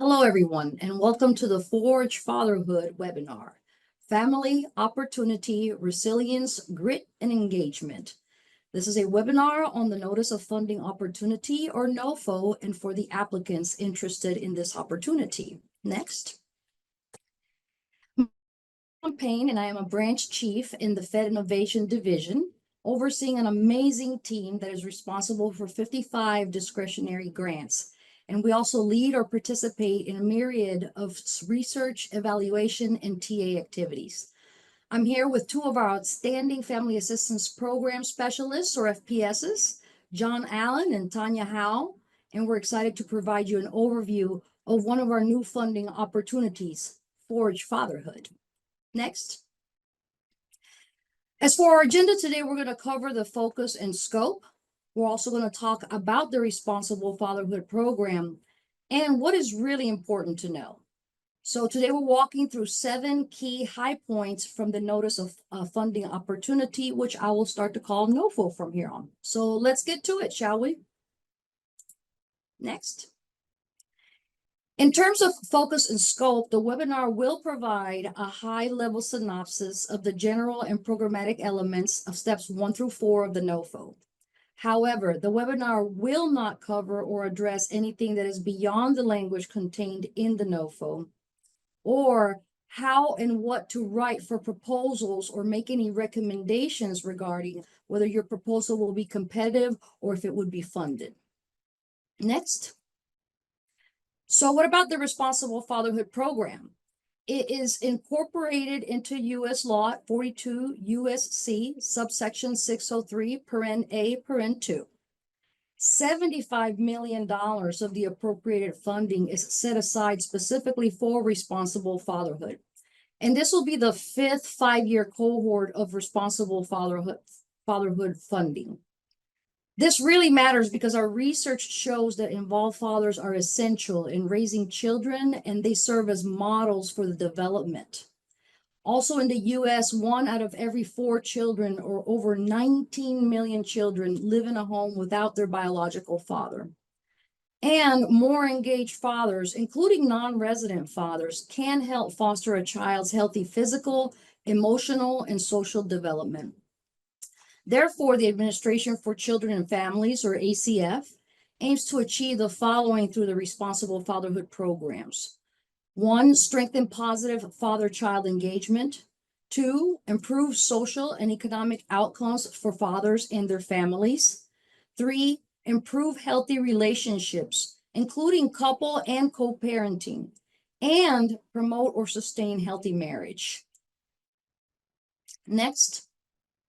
Hello, everyone, and welcome to the Forge Fatherhood webinar, Family, Opportunity, Resilience, Grit, and Engagement. This is a webinar on the Notice of Funding Opportunity, or NOFO, and for the applicants interested in this opportunity. Next. I'm Payne, and I am a branch chief in the Fed Innovation Division, overseeing an amazing team that is responsible for 55 discretionary grants. And we also lead or participate in a myriad of research, evaluation, and TA activities. I'm here with two of our outstanding Family Assistance Program Specialists, or FPSs, John Allen and Tanya Howe, and we're excited to provide you an overview of one of our new funding opportunities, Forge Fatherhood. Next. As for our agenda today, we're going to cover the focus and scope. We're also going to talk about the Responsible Fatherhood Program and what is really important to know. So today we're walking through 7 key high points from the Notice of Funding Opportunity, which I will start to call NOFO from here on. So let's get to it, shall we? Next. In terms of focus and scope, the webinar will provide a high-level synopsis of the general and programmatic elements of steps 1 through 4 of the NOFO. However, the webinar will not cover or address anything that is beyond the language contained in the NOFO, or how and what to write for proposals or make any recommendations regarding whether your proposal will be competitive or if it would be funded. Next. So what about the Responsible Fatherhood Program? It is incorporated into U.S. Law 42 U.S.C. subsection 603, paren A, paren 2. $75 million of the appropriated funding is set aside specifically for responsible fatherhood. And this will be the 5th 5-year cohort of responsible fatherhood funding. This really matters because our research shows that involved fathers are essential in raising children, and they serve as models for the development. Also in the U.S., 1 out of every 4 children, or over 19 million children, live in a home without their biological father. And more engaged fathers, including non-resident fathers, can help foster a child's healthy physical, emotional, and social development. Therefore, the Administration for Children and Families, or ACF, aims to achieve the following through the Responsible Fatherhood programs. 1, strengthen positive father-child engagement. 2, improve social and economic outcomes for fathers and their families. 3, improve healthy relationships, including couple and co-parenting, and promote or sustain healthy marriage. Next.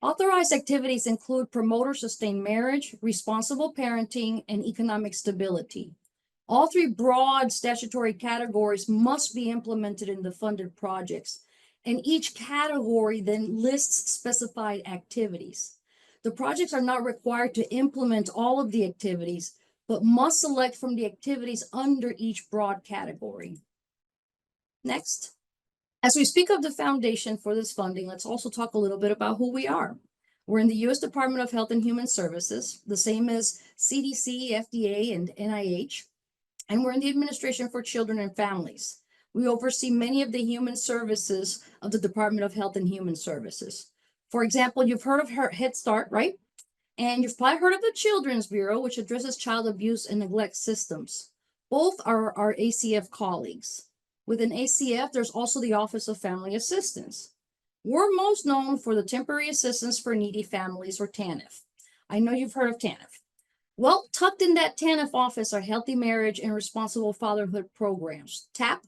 Authorized activities include promote or sustain marriage, responsible parenting, and economic stability. All 3 broad statutory categories must be implemented in the funded projects, and each category then lists specified activities. The projects are not required to implement all of the activities, but must select from the activities under each broad category. Next. As we speak of the foundation for this funding, let's also talk a little bit about who we are. We're in the U.S. Department of Health and Human Services, the same as CDC, FDA, and NIH, and we're in the Administration for Children and Families. We oversee many of the human services of the Department of Health and Human Services. For example, you've heard of Head Start, right? And you've probably heard of the Children's Bureau, which addresses child abuse and neglect systems. Both are our ACF colleagues. Within ACF, there's also the Office of Family Assistance. We're most known for the Temporary Assistance for Needy Families, or TANF. I know you've heard of TANF. Well, tucked in that TANF office are Healthy Marriage and Responsible Fatherhood programs, TAP.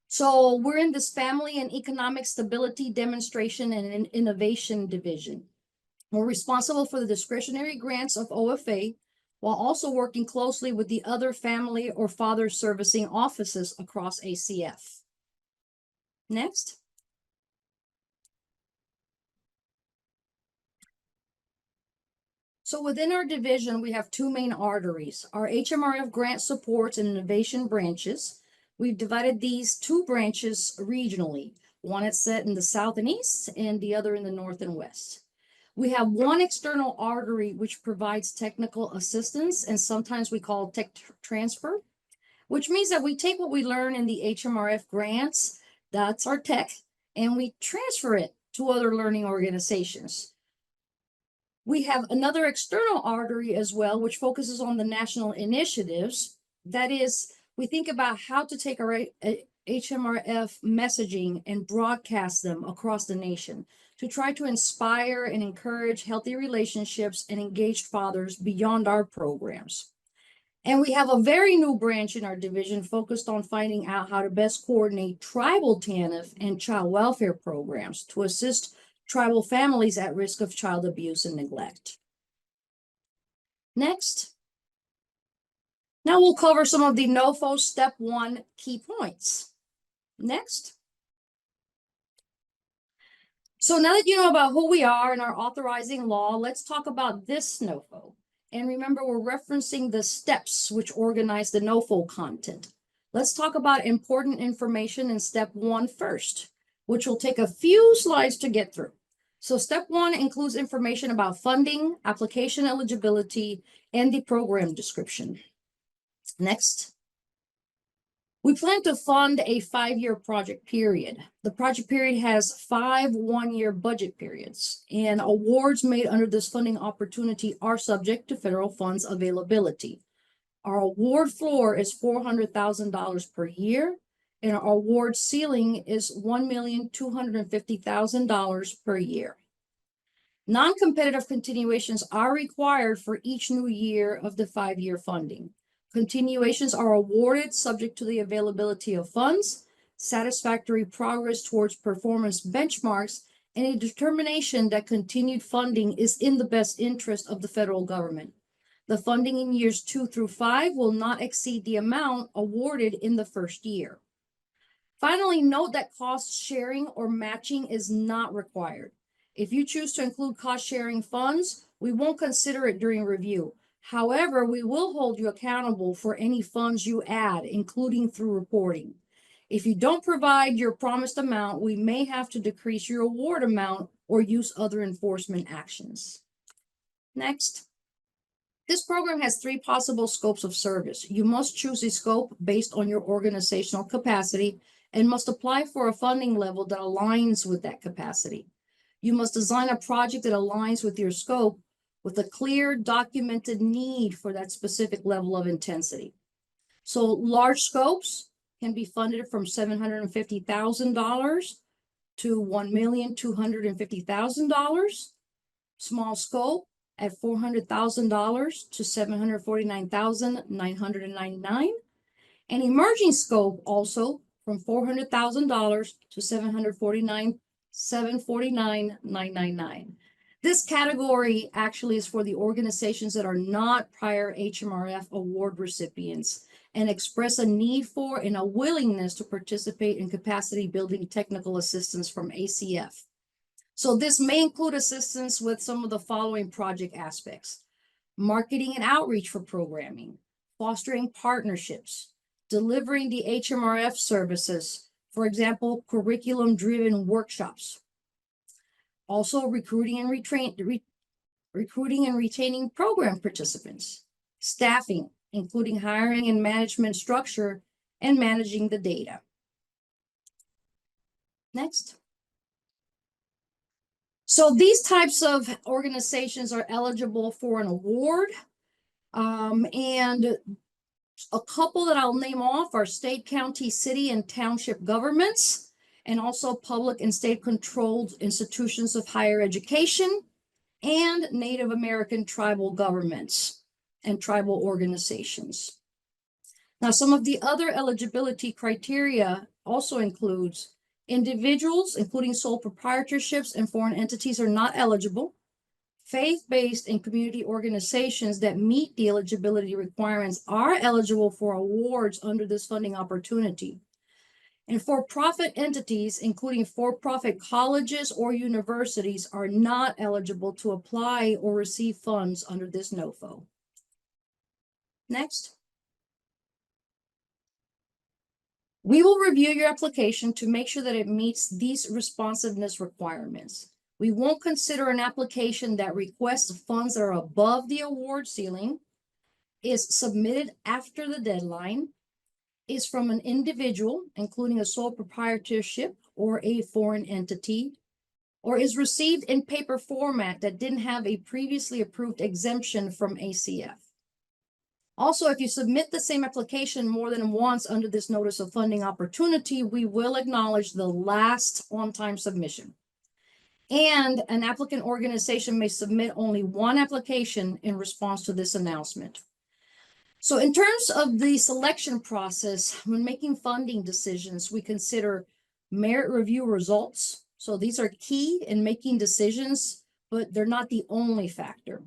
So we're in this Family and Economic Stability Demonstration and Innovation Division. We're responsible for the discretionary grants of OFA, while also working closely with the other family or father servicing offices across ACF. Next. So within our division, we have 2 main arteries, our HMRF grant supports and innovation branches. We've divided these 2 branches regionally. One is set in the south and east, and the other in the north and west. We have 1 external artery which provides technical assistance, and sometimes we call tech transfer. which means that we take what we learn in the HMRF grants, that's our tech, and we transfer it to other learning organizations. We have another external artery as well, which focuses on the national initiatives. That is, we think about how to take our HMRF messaging and broadcast them across the nation to try to inspire and encourage healthy relationships and engaged fathers beyond our programs. And we have a very new branch in our division focused on finding out how to best coordinate tribal TANF and child welfare programs to assist tribal families at risk of child abuse and neglect. Next. Now we'll cover some of the NOFO Step 1 key points. Next. So now that you know about who we are and our authorizing law, let's talk about this NOFO. And remember, we're referencing the steps which organize the NOFO content. Let's talk about important information in Step 1 first, which will take a few slides to get through. So Step 1 includes information about funding, application eligibility, and the program description. Next. We plan to fund a 5-year project period. The project period has 5 one-year budget periods, and awards made under this funding opportunity are subject to federal funds availability. Our award floor is $400,000 per year, and our award ceiling is $1,250,000 per year. Non-competitive continuations are required for each new year of the 5-year funding. Continuations are awarded subject to the availability of funds, satisfactory progress towards performance benchmarks, and a determination that continued funding is in the best interest of the federal government. The funding in years 2 through 5 will not exceed the amount awarded in the first year. Finally, note that cost sharing or matching is not required. If you choose to include cost sharing funds, we won't consider it during review. However, we will hold you accountable for any funds you add, including through reporting. If you don't provide your promised amount, we may have to decrease your award amount or use other enforcement actions. Next. This program has 3 possible scopes of service. You must choose a scope based on your organizational capacity and must apply for a funding level that aligns with that capacity. You must design a project that aligns with your scope with a clear documented need for that specific level of intensity. So large scopes can be funded from $750,000 to $1,250,000. Small scope at $400,000 to $749,999. And emerging scope also from $400,000 to $749,999. This category actually is for the organizations that are not prior HMRF award recipients and express a need for and a willingness to participate in capacity building technical assistance from ACF. So this may include assistance with some of the following project aspects: marketing and outreach for programming, fostering partnerships, delivering the HMRF services, for example, curriculum-driven workshops. Also, recruiting and retaining program participants, staffing, including hiring and management structure, and managing the data. Next. So these types of organizations are eligible for an award, and a couple that I'll name off are state, county, city, and township governments, and also public and state-controlled institutions of higher education, and Native American tribal governments and tribal organizations. Now, some of the other eligibility criteria also includes individuals, including sole proprietorships and foreign entities, are not eligible. Faith-based and community organizations that meet the eligibility requirements are eligible for awards under this funding opportunity. And for-profit entities, including for-profit colleges or universities, are not eligible to apply or receive funds under this NOFO. Next. We will review your application to make sure that it meets these responsiveness requirements. We won't consider an application that requests funds that are above the award ceiling, is submitted after the deadline, is from an individual, including a sole proprietorship or a foreign entity, or is received in paper format that didn't have a previously approved exemption from ACF. Also, if you submit the same application more than once under this notice of funding opportunity, we will acknowledge the last on-time submission. And an applicant organization may submit only one application in response to this announcement. So in terms of the selection process, when making funding decisions, we consider merit review results. So these are key in making decisions, but they're not the only factor.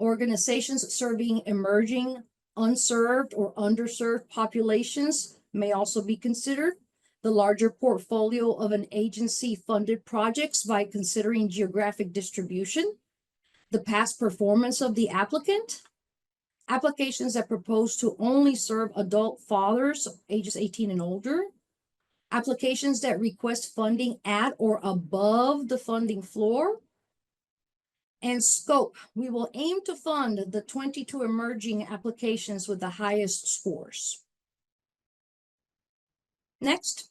Organizations serving emerging, unserved, or underserved populations may also be considered. The larger portfolio of an agency-funded projects by considering geographic distribution, the past performance of the applicant, applications that propose to only serve adult fathers ages 18 and older, applications that request funding at or above the funding floor, and scope. We will aim to fund the 22 emerging applications with the highest scores. Next.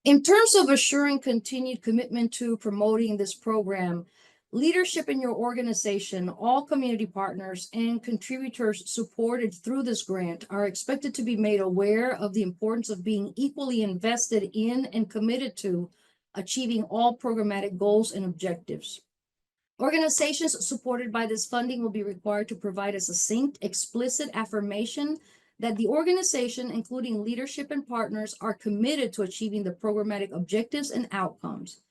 In terms of assuring continued commitment to promoting this program, leadership in your organization, all community partners, and contributors supported through this grant are expected to be made aware of the importance of being equally invested in and committed to achieving all programmatic goals and objectives. Organizations supported by this funding will be required to provide a succinct, explicit affirmation that the organization, including leadership and partners, are committed to achieving the programmatic objectives and outcomes,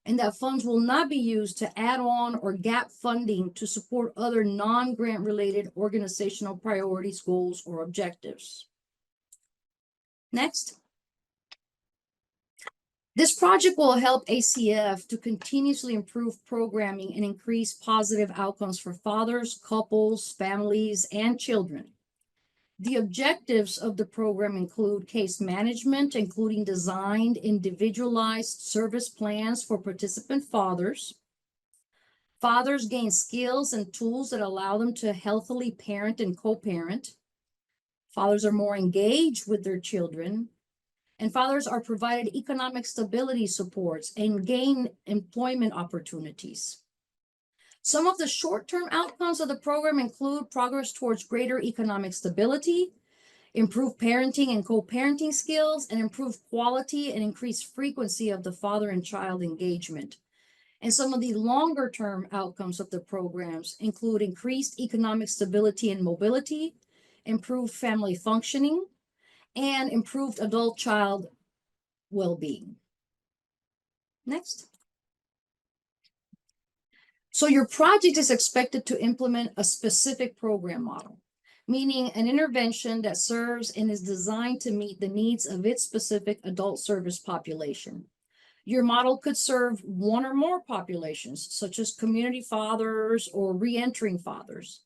and that funds will not be used to add on or gap funding to support other non-grant related organizational priorities, goals, or objectives. Next. This project will help ACF to continuously improve programming and increase positive outcomes for fathers, couples, families, and children. The objectives of the program include case management, including designed individualized service plans for participant fathers. Fathers gain skills and tools that allow them to healthily parent and co-parent. Fathers are more engaged with their children. And fathers are provided economic stability supports and gain employment opportunities. Some of the short-term outcomes of the program include progress towards greater economic stability, improved parenting and co-parenting skills, and improved quality and increased frequency of the father and child engagement. And some of the longer-term outcomes of the programs include increased economic stability and mobility, improved family functioning, and improved adult-child well-being. Next. So your project is expected to implement a specific program model, meaning an intervention that serves and is designed to meet the needs of its specific adult service population. Your model could serve one or more populations, such as community fathers or re-entering fathers.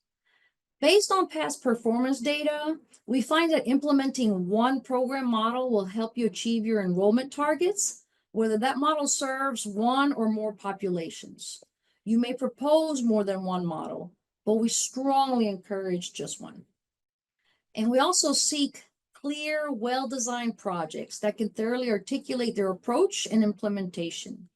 Based on past performance data, we find that implementing one program model will help you achieve your enrollment targets, whether that model serves one or more populations. You may propose more than one model, but we strongly encourage just one. And we also seek clear, well-designed projects that can thoroughly articulate their approach and implementation.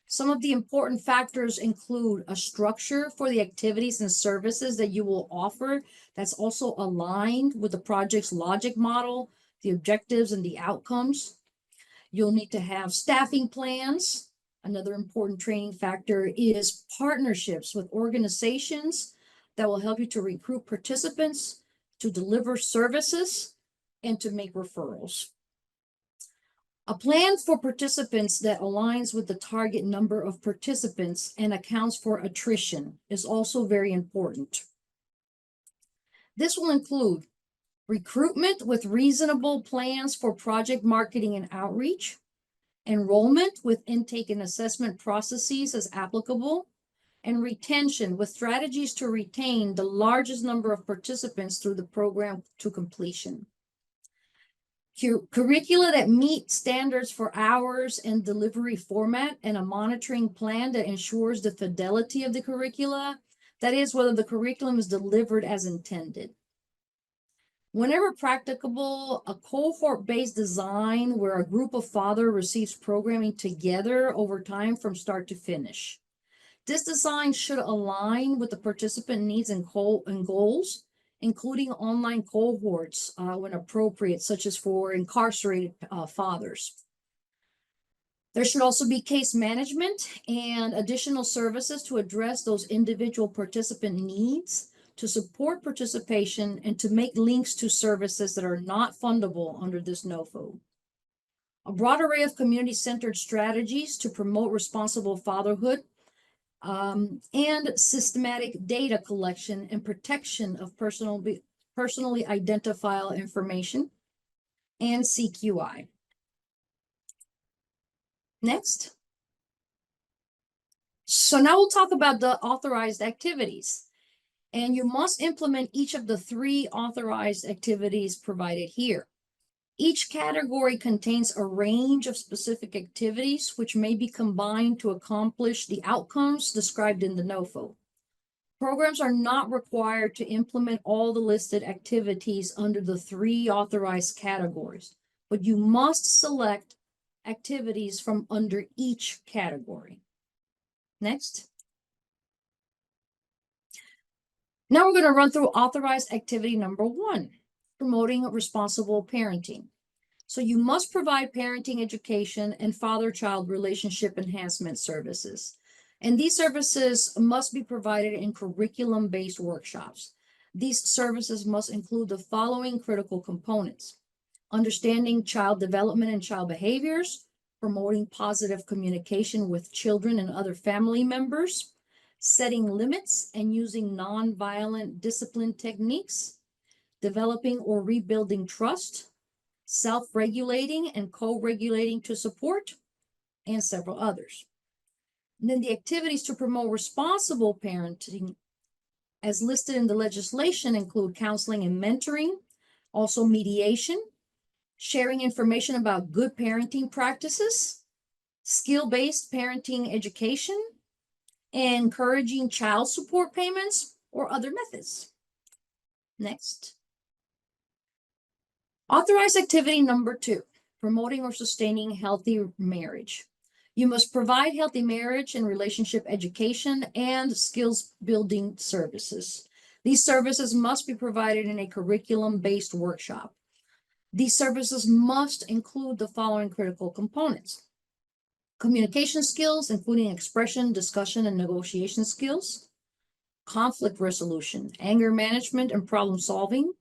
Some of the important factors include a structure for the activities and services that you will offer that's also aligned with the project's logic model, the objectives, and the outcomes. You'll need to have staffing plans. Another important training factor is partnerships with organizations that will help you to recruit participants, to deliver services, and to make referrals. A plan for participants that aligns with the target number of participants and accounts for attrition is also very important. This will include recruitment with reasonable plans for project marketing and outreach, enrollment with intake and assessment processes as applicable, and retention with strategies to retain the largest number of participants through the program to completion. Curricula that meet standards for hours and delivery format, and a monitoring plan that ensures the fidelity of the curricula, that is, whether the curriculum is delivered as intended. Whenever practicable, a cohort-based design where a group of fathers receives programming together over time from start to finish. This design should align with the participant needs and goals, including online cohorts when appropriate, such as for incarcerated fathers. There should also be case management and additional services to address those individual participant needs, to support participation, and to make links to services that are not fundable under this NOFO. A broad array of community-centered strategies to promote responsible fatherhood, and systematic data collection and protection of personally identifiable information, and CQI. Next. So now we'll talk about the authorized activities. And you must implement each of the 3 authorized activities provided here. Each category contains a range of specific activities which may be combined to accomplish the outcomes described in the NOFO. Programs are not required to implement all the listed activities under the 3 authorized categories, but you must select activities from under each category. Next. Now we're going to run through authorized activity number 1, promoting responsible parenting. So you must provide parenting education and father-child relationship enhancement services. And these services must be provided in curriculum-based workshops. These services must include the following critical components: understanding child development and child behaviors, promoting positive communication with children and other family members, setting limits and using nonviolent discipline techniques, developing or rebuilding trust, self-regulating and co-regulating to support, and several others. And then the activities to promote responsible parenting as listed in the legislation include counseling and mentoring, also mediation, sharing information about good parenting practices, skill-based parenting education, and encouraging child support payments or other methods. Next. Authorized activity number 2, promoting or sustaining healthy marriage. You must provide healthy marriage and relationship education and skills building services. These services must be provided in a curriculum-based workshop. These services must include the following critical components: communication skills, including expression, discussion, and negotiation skills, conflict resolution, anger management, and problem solving,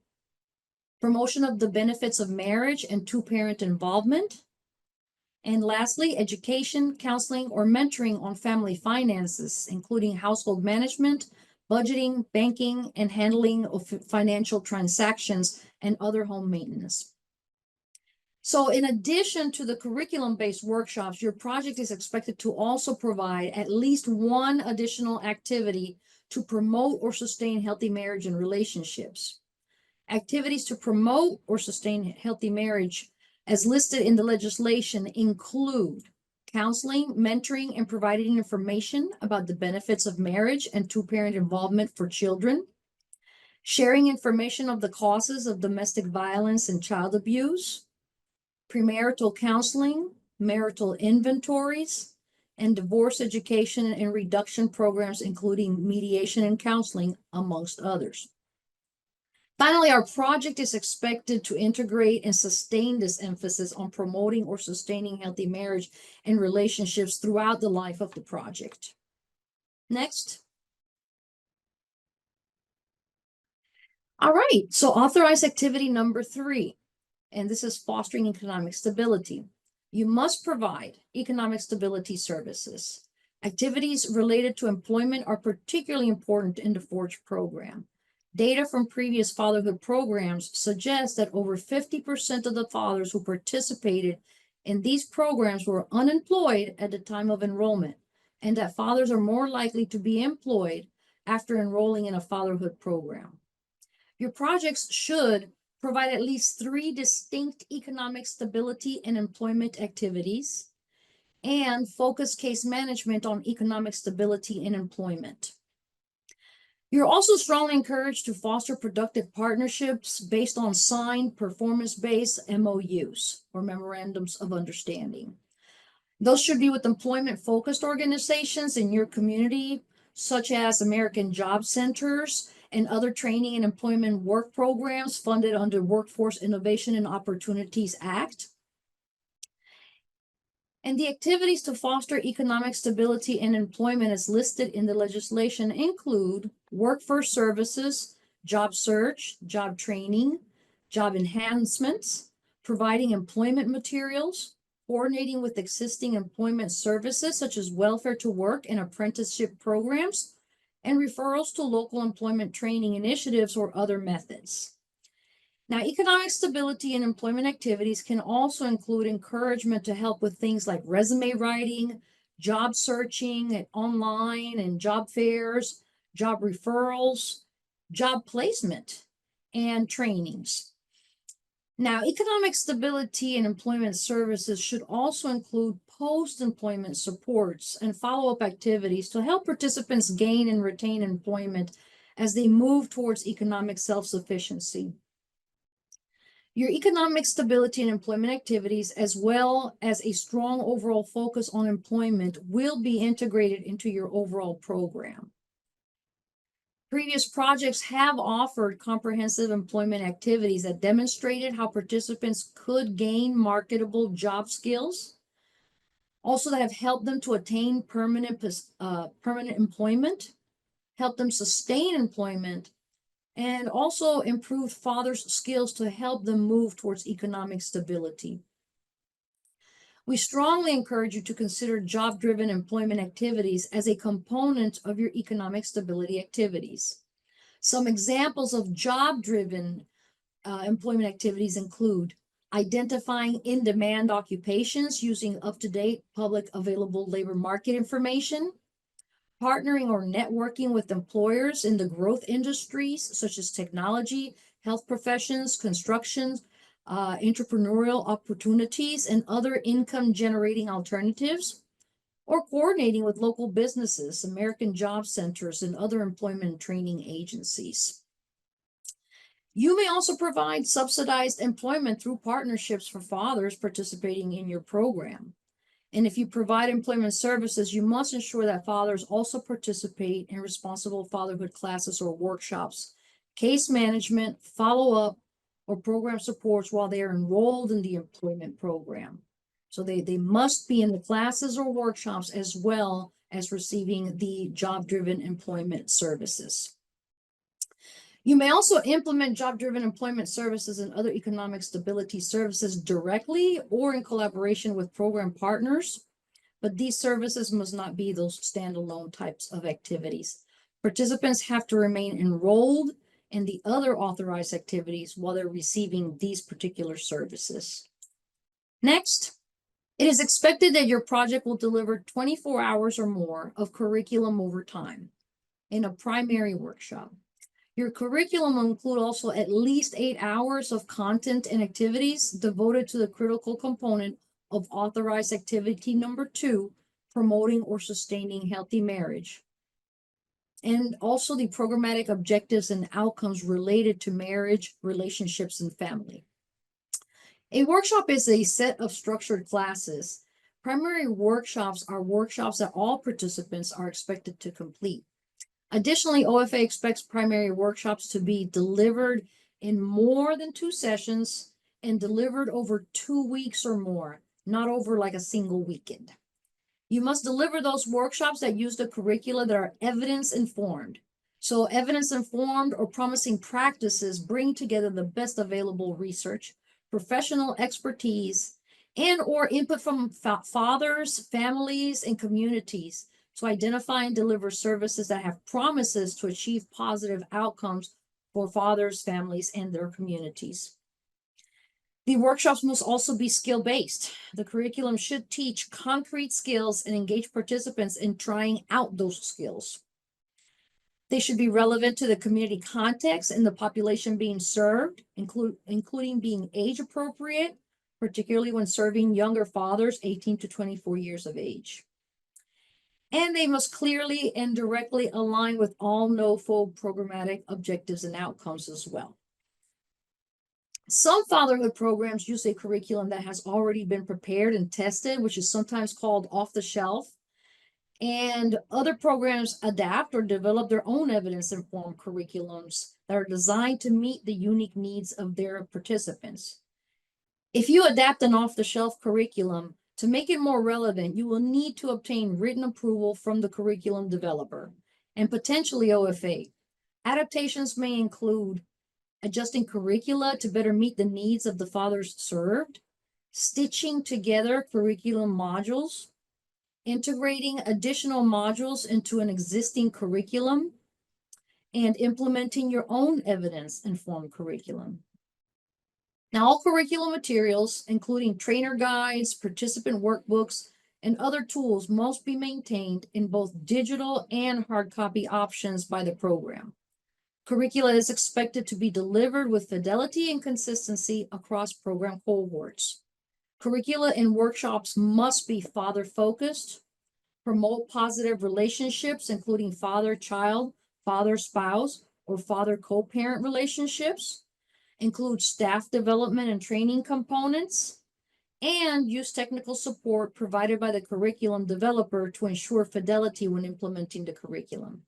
promotion of the benefits of marriage and 2-parent involvement, and lastly, education, counseling, or mentoring on family finances, including household management, budgeting, banking, and handling of financial transactions and other home maintenance. So in addition to the curriculum-based workshops, your project is expected to also provide at least 1 additional activity to promote or sustain healthy marriage and relationships. Activities to promote or sustain healthy marriage as listed in the legislation include counseling, mentoring, and providing information about the benefits of marriage and 2-parent involvement for children, sharing information of the causes of domestic violence and child abuse, premarital counseling, marital inventories, and divorce education and reduction programs, including mediation and counseling, amongst others. Finally, our project is expected to integrate and sustain this emphasis on promoting or sustaining healthy marriage and relationships throughout the life of the project. Next. All right, so authorized activity number 3, and this is fostering economic stability. You must provide economic stability services. Activities related to employment are particularly important in the FORGE program. Data from previous fatherhood programs suggests that over 50% of the fathers who participated in these programs were unemployed at the time of enrollment, and that fathers are more likely to be employed after enrolling in a fatherhood program. Your projects should provide at least 3 distinct economic stability and employment activities, and focus case management on economic stability and employment. You're also strongly encouraged to foster productive partnerships based on signed performance-based MOUs or memorandums of understanding. Those should be with employment-focused organizations in your community, such as American Job Centers and other training and employment work programs funded under Workforce Innovation and Opportunities Act. And the activities to foster economic stability and employment as listed in the legislation include workforce services, job search, job training, job enhancements, providing employment materials, coordinating with existing employment services such as welfare to work and apprenticeship programs, and referrals to local employment training initiatives or other methods. Now, economic stability and employment activities can also include encouragement to help with things like resume writing, job searching online and job fairs, job referrals, job placement, and trainings. Now, economic stability and employment services should also include post-employment supports and follow-up activities to help participants gain and retain employment as they move towards economic self-sufficiency. Your economic stability and employment activities, as well as a strong overall focus on employment, will be integrated into your overall program. Previous projects have offered comprehensive employment activities that demonstrated how participants could gain marketable job skills, also that have helped them to attain permanent employment, help them sustain employment, and also improve fathers' skills to help them move towards economic stability. We strongly encourage you to consider job-driven employment activities as a component of your economic stability activities. Some examples of job-driven employment activities include identifying in-demand occupations using up-to-date public available labor market information, partnering or networking with employers in the growth industries such as technology, health professions, construction, entrepreneurial opportunities, and other income-generating alternatives, or coordinating with local businesses, American Job Centers, and other employment training agencies. You may also provide subsidized employment through partnerships for fathers participating in your program. And if you provide employment services, you must ensure that fathers also participate in responsible fatherhood classes or workshops, case management, follow-up, or program supports while they are enrolled in the employment program. So they must be in the classes or workshops as well as receiving the job-driven employment services. You may also implement job-driven employment services and other economic stability services directly or in collaboration with program partners, but these services must not be those standalone types of activities. Participants have to remain enrolled in the other authorized activities while they're receiving these particular services. Next, it is expected that your project will deliver 24 hours or more of curriculum over time in a primary workshop. Your curriculum will include also at least 8 hours of content and activities devoted to the critical component of authorized activity number 2, promoting or sustaining healthy marriage, and also the programmatic objectives and outcomes related to marriage, relationships, and family. A workshop is a set of structured classes. Primary workshops are workshops that all participants are expected to complete. Additionally, OFA expects primary workshops to be delivered in more than 2 sessions and delivered over 2 weeks or more, not over like a single weekend. You must deliver those workshops that use the curricula that are evidence-informed. So evidence-informed or promising practices bring together the best available research, professional expertise, and or input from fathers, families, and communities to identify and deliver services that have promises to achieve positive outcomes for fathers, families, and their communities. The workshops must also be skill-based. The curriculum should teach concrete skills and engage participants in trying out those skills. They should be relevant to the community context and the population being served, including being age appropriate, particularly when serving younger fathers 18 to 24 years of age. And they must clearly and directly align with all NOFO programmatic objectives and outcomes as well. Some fatherhood programs use a curriculum that has already been prepared and tested, which is sometimes called off the shelf. And other programs adapt or develop their own evidence-informed curriculums that are designed to meet the unique needs of their participants. If you adapt an off-the-shelf curriculum, to make it more relevant, you will need to obtain written approval from the curriculum developer and potentially OFA. Adaptations may include adjusting curricula to better meet the needs of the fathers served, stitching together curriculum modules, integrating additional modules into an existing curriculum, and implementing your own evidence-informed curriculum. Now, all curriculum materials, including trainer guides, participant workbooks, and other tools must be maintained in both digital and hard copy options by the program. Curricula is expected to be delivered with fidelity and consistency across program cohorts. Curricula and workshops must be father-focused, promote positive relationships, including father-child, father-spouse, or father-co-parent relationships, include staff development and training components, and use technical support provided by the curriculum developer to ensure fidelity when implementing the curriculum.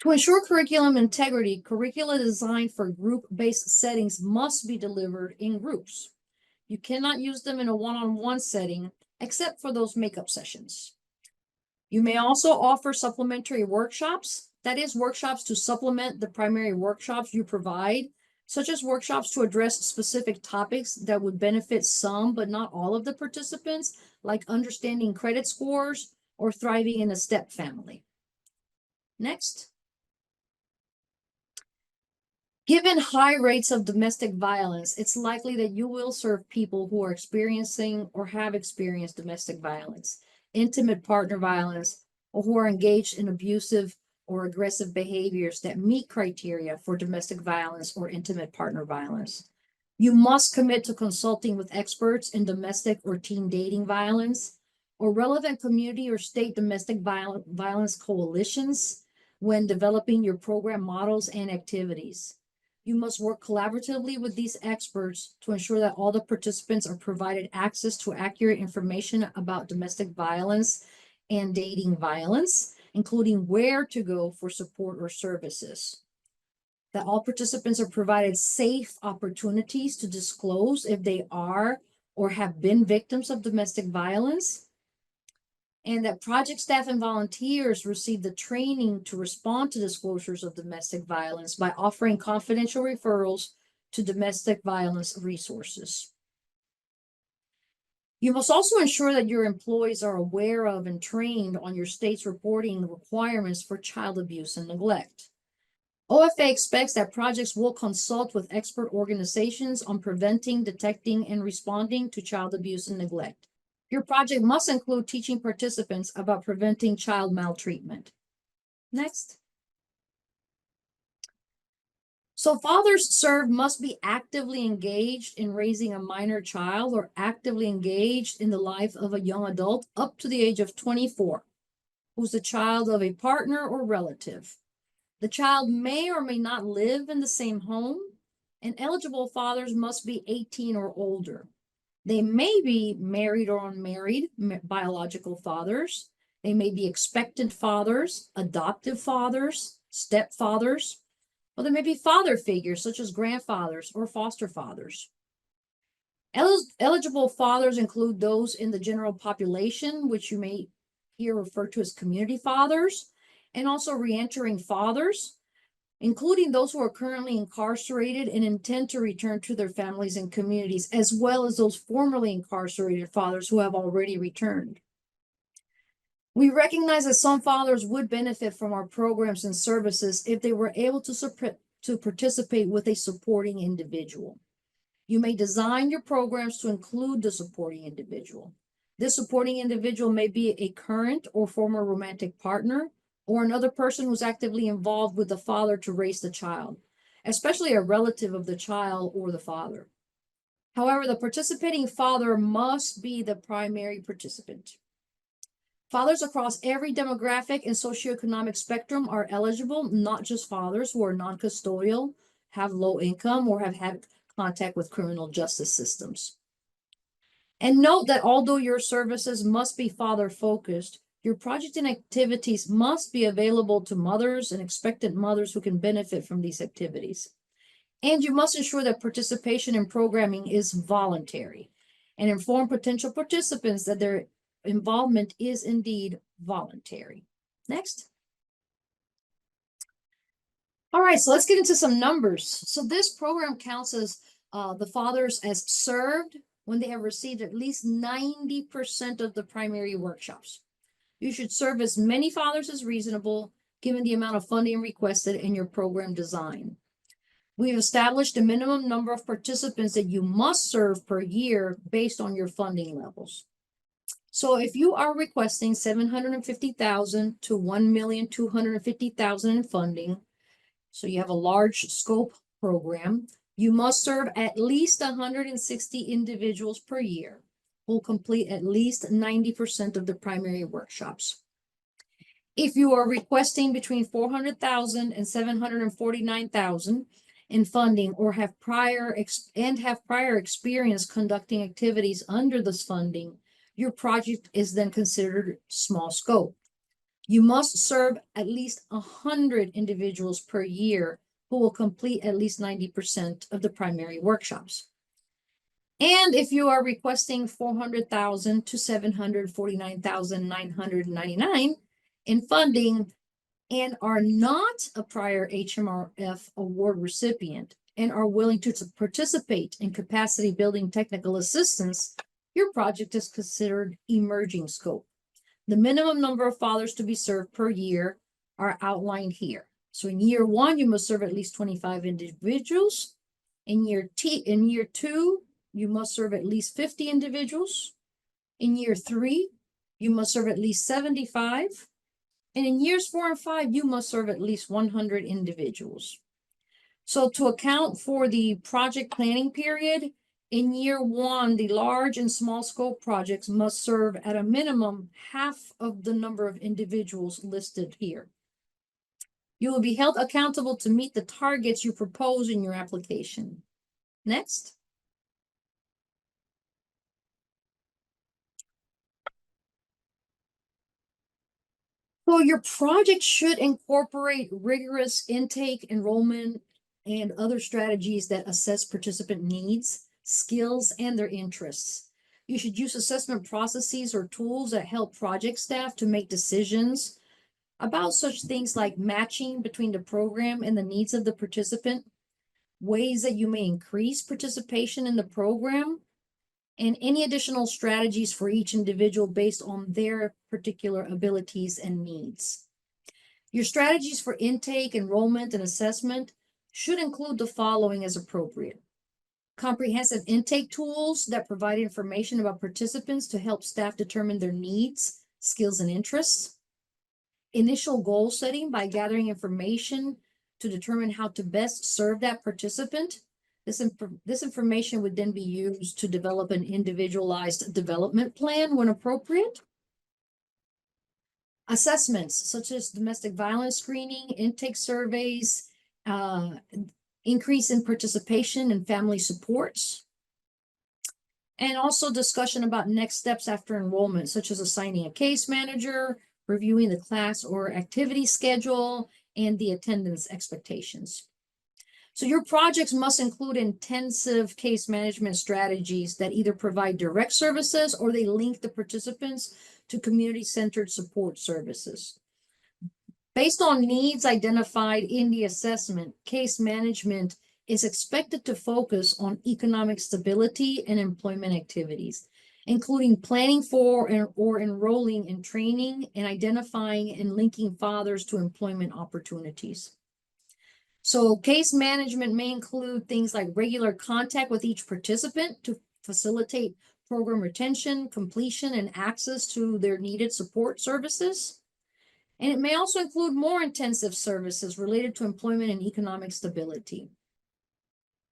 To ensure curriculum integrity, curricula designed for group-based settings must be delivered in groups. You cannot use them in a one-on-one setting, except for those makeup sessions. You may also offer supplementary workshops, that is, workshops to supplement the primary workshops you provide, such as workshops to address specific topics that would benefit some but not all of the participants, like understanding credit scores or thriving in a step family. Next. Given high rates of domestic violence, it's likely that you will serve people who are experiencing or have experienced domestic violence, intimate partner violence, or who are engaged in abusive or aggressive behaviors that meet criteria for domestic violence or intimate partner violence. You must commit to consulting with experts in domestic or teen dating violence or relevant community or state domestic violence coalitions when developing your program models and activities. You must work collaboratively with these experts to ensure that all the participants are provided access to accurate information about domestic violence and dating violence, including where to go for support or services. That all participants are provided safe opportunities to disclose if they are or have been victims of domestic violence, and that project staff and volunteers receive the training to respond to disclosures of domestic violence by offering confidential referrals to domestic violence resources. You must also ensure that your employees are aware of and trained on your state's reporting requirements for child abuse and neglect. OFA expects that projects will consult with expert organizations on preventing, detecting, and responding to child abuse and neglect. Your project must include teaching participants about preventing child maltreatment. Next. So fathers served must be actively engaged in raising a minor child or actively engaged in the life of a young adult up to the age of 24, who's the child of a partner or relative. The child may or may not live in the same home, and eligible fathers must be 18 or older. They may be married or unmarried biological fathers. They may be expectant fathers, adoptive fathers, stepfathers, or there may be father figures such as grandfathers or foster fathers. Eligible fathers include those in the general population, which you may hear referred to as community fathers, and also reentering fathers, including those who are currently incarcerated and intend to return to their families and communities, as well as those formerly incarcerated fathers who have already returned. We recognize that some fathers would benefit from our programs and services if they were able to participate with a supporting individual. You may design your programs to include the supporting individual. This supporting individual may be a current or former romantic partner, or another person who's actively involved with the father to raise the child, especially a relative of the child or the father. However, the participating father must be the primary participant. Fathers across every demographic and socioeconomic spectrum are eligible, not just fathers who are non-custodial, have low income, or have had contact with criminal justice systems. And note that although your services must be father-focused, your project and activities must be available to mothers and expectant mothers who can benefit from these activities. And you must ensure that participation in programming is voluntary and inform potential participants that their involvement is indeed voluntary. Next. All right, so let's get into some numbers. So this program counts as the fathers as served when they have received at least 90% of the primary workshops. You should serve as many fathers as reasonable, given the amount of funding requested in your program design. We've established a minimum number of participants that you must serve per year based on your funding levels. So if you are requesting $750,000 to $1,250,000 in funding, so you have a large scope program, you must serve at least 160 individuals per year who will complete at least 90% of the primary workshops. If you are requesting between $400,000 and $749,000 in funding or have prior experience conducting activities under this funding, your project is then considered small scope. You must serve at least 100 individuals per year who will complete at least 90% of the primary workshops. And if you are requesting $400,000 to $749,999 in funding and are not a prior HMRF award recipient and are willing to participate in capacity building technical assistance, your project is considered emerging scope. The minimum number of fathers to be served per year are outlined here. So in year 1, you must serve at least 25 individuals. In year 2, you must serve at least 50 individuals. In year 3, you must serve at least 75. And in years 4 and 5, you must serve at least 100 individuals. So to account for the project planning period, in year 1, the large and small scope projects must serve at a minimum half of the number of individuals listed here. You will be held accountable to meet the targets you propose in your application. Next. So your project should incorporate rigorous intake, enrollment, and other strategies that assess participant needs, skills, and their interests. You should use assessment processes or tools that help project staff to make decisions about such things like matching between the program and the needs of the participant, ways that you may increase participation in the program, and any additional strategies for each individual based on their particular abilities and needs. Your strategies for intake, enrollment, and assessment should include the following as appropriate. Comprehensive intake tools that provide information about participants to help staff determine their needs, skills, and interests. Initial goal setting by gathering information to determine how to best serve that participant. This information would then be used to develop an individualized development plan when appropriate. Assessments such as domestic violence screening, intake surveys, increase in participation and family supports. And also discussion about next steps after enrollment, such as assigning a case manager, reviewing the class or activity schedule, and the attendance expectations. So your projects must include intensive case management strategies that either provide direct services or they link the participants to community-centered support services. Based on needs identified in the assessment, case management is expected to focus on economic stability and employment activities, including planning for or enrolling in training and identifying and linking fathers to employment opportunities. So case management may include things like regular contact with each participant to facilitate program retention, completion, and access to their needed support services. And it may also include more intensive services related to employment and economic stability.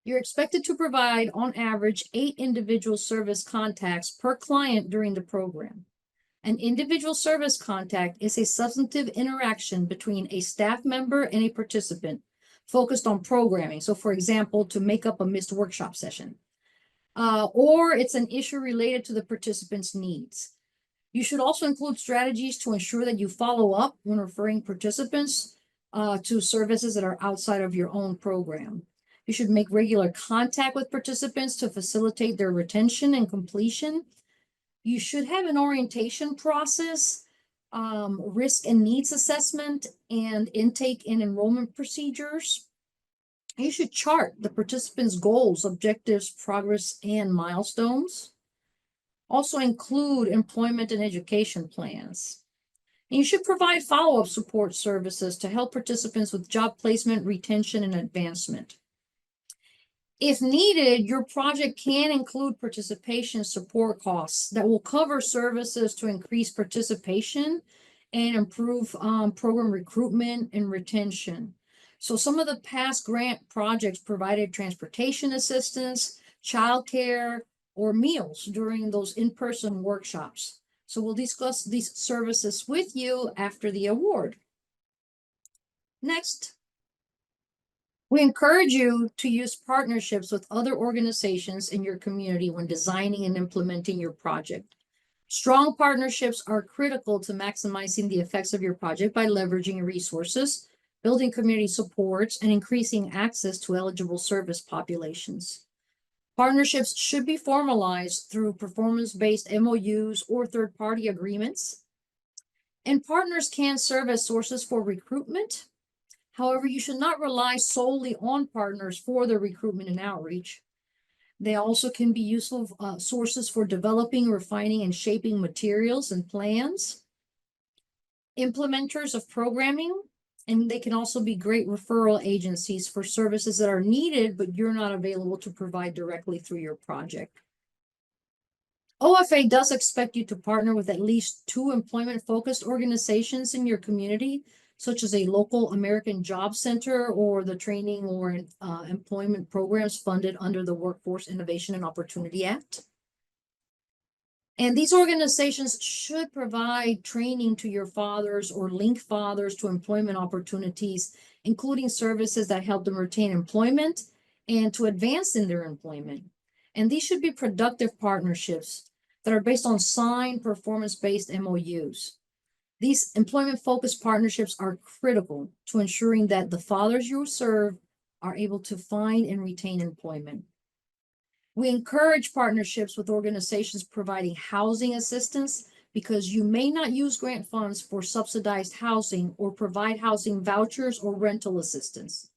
You're expected to provide, on average, 8 individual service contacts per client during the program. An individual service contact is a substantive interaction between a staff member and a participant focused on programming. So for example, to make up a missed workshop session. Or it's an issue related to the participant's needs. You should also include strategies to ensure that you follow up when referring participants to services that are outside of your own program. You should make regular contact with participants to facilitate their retention and completion. You should have an orientation process, risk and needs assessment, and intake and enrollment procedures. You should chart the participants' goals, objectives, progress, and milestones. Also include employment and education plans. And you should provide follow-up support services to help participants with job placement, retention, and advancement. If needed, your project can include participation support costs that will cover services to increase participation and improve program recruitment and retention. So some of the past grant projects provided transportation assistance, childcare, or meals during those in-person workshops. So we'll discuss these services with you after the award. Next, we encourage you to use partnerships with other organizations in your community when designing and implementing your project. Strong partnerships are critical to maximizing the effects of your project by leveraging resources, building community supports, and increasing access to eligible service populations. Partnerships should be formalized through performance-based MOUs or third-party agreements. And partners can serve as sources for recruitment. However, you should not rely solely on partners for the recruitment and outreach. They also can be useful sources for developing, refining, and shaping materials and plans. Implementers of programming, and they can also be great referral agencies for services that are needed, but you're not available to provide directly through your project. OFA does expect you to partner with at least 2 employment-focused organizations in your community, such as a local American Job Center or the training or employment programs funded under the Workforce Innovation and Opportunity Act. And these organizations should provide training to your fathers or link fathers to employment opportunities, including services that help them retain employment and to advance in their employment. And these should be productive partnerships that are based on signed performance-based MOUs. These employment-focused partnerships are critical to ensuring that the fathers you serve are able to find and retain employment. We encourage partnerships with organizations providing housing assistance because you may not use grant funds for subsidized housing or provide housing vouchers or rental assistance.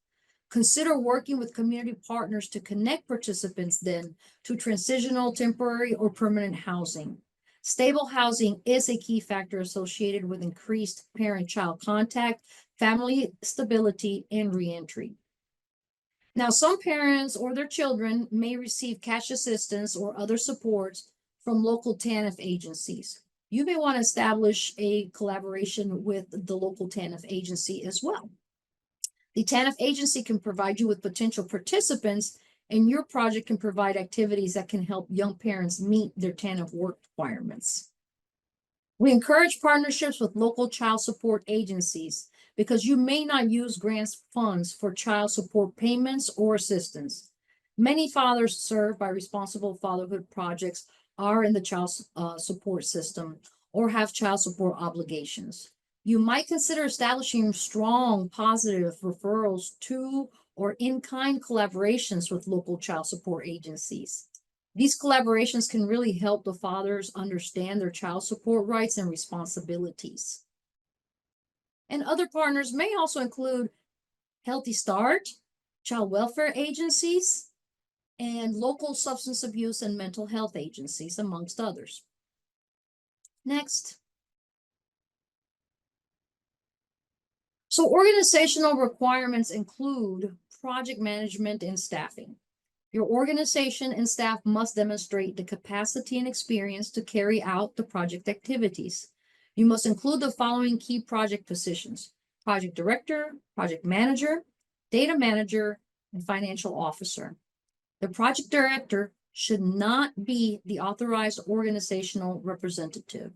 Consider working with community partners to connect participants then to transitional, temporary, or permanent housing. Stable housing is a key factor associated with increased parent-child contact, family stability, and reentry. Now, some parents or their children may receive cash assistance or other supports from local TANF agencies. You may want to establish a collaboration with the local TANF agency as well. The TANF agency can provide you with potential participants, and your project can provide activities that can help young parents meet their TANF work requirements. We encourage partnerships with local child support agencies because you may not use grants funds for child support payments or assistance. Many fathers served by responsible fatherhood projects are in the child support system or have child support obligations. You might consider establishing strong, positive referrals to or in-kind collaborations with local child support agencies. These collaborations can really help the fathers understand their child support rights and responsibilities. And other partners may also include Healthy Start, child welfare agencies, and local substance abuse and mental health agencies, amongst others. Next. So organizational requirements include project management and staffing. Your organization and staff must demonstrate the capacity and experience to carry out the project activities. You must include the following key project positions: project director, project manager, data manager, and financial officer. The project director should not be the authorized organizational representative.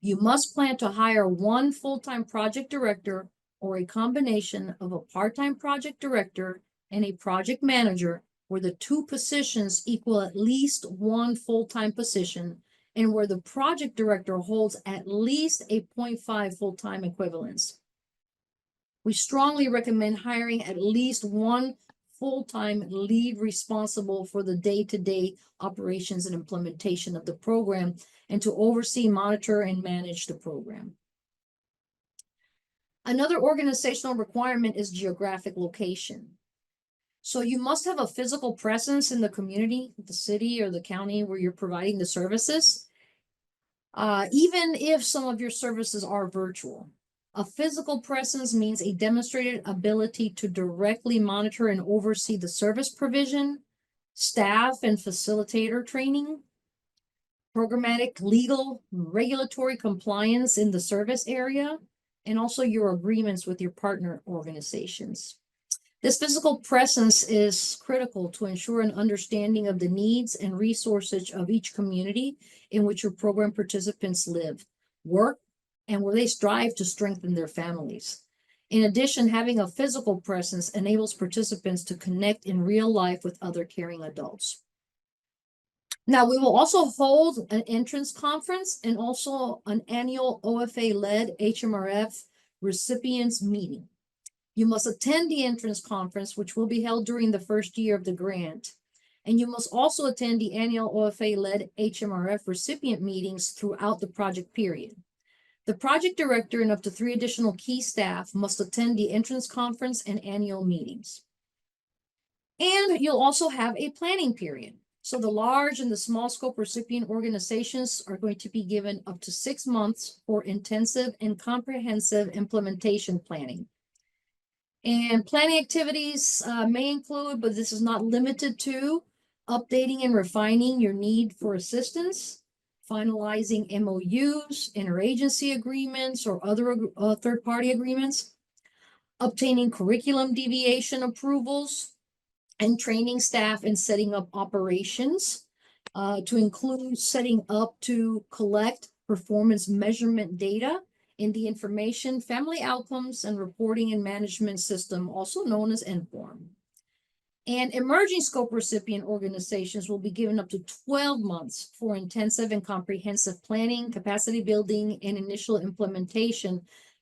You must plan to hire one full-time project director or a combination of a part-time project director and a project manager, where the two positions equal at least one full-time position and where the project director holds at least a 0.5 full-time equivalence. We strongly recommend hiring at least one full-time lead responsible for the day-to-day operations and implementation of the program and to oversee, monitor, and manage the program. Another organizational requirement is geographic location. So you must have a physical presence in the community, the city or the county where you're providing the services, even if some of your services are virtual. A physical presence means a demonstrated ability to directly monitor and oversee the service provision, staff and facilitator training, programmatic, legal, regulatory compliance in the service area, and also your agreements with your partner organizations. This physical presence is critical to ensure an understanding of the needs and resources of each community in which your program participants live, work, and where they strive to strengthen their families. In addition, having a physical presence enables participants to connect in real life with other caring adults. Now, we will also hold an entrance conference and also an annual OFA-led HMRF recipients meeting. You must attend the entrance conference, which will be held during the first year of the grant. And you must also attend the annual OFA-led HMRF recipient meetings throughout the project period. The project director and up to 3 additional key staff must attend the entrance conference and annual meetings. And you'll also have a planning period. So the large and the small scope recipient organizations are going to be given up to 6 months for intensive and comprehensive implementation planning. And planning activities may include, but this is not limited to, updating and refining your need for assistance, finalizing MOUs, interagency agreements, or other third-party agreements, obtaining curriculum deviation approvals, and training staff and setting up operations to include setting up to collect performance measurement data in the Information, Family Outcomes, and Reporting and Management System, also known as INFORM. And emerging scope recipient organizations will be given up to 12 months for intensive and comprehensive planning, capacity building, and initial implementation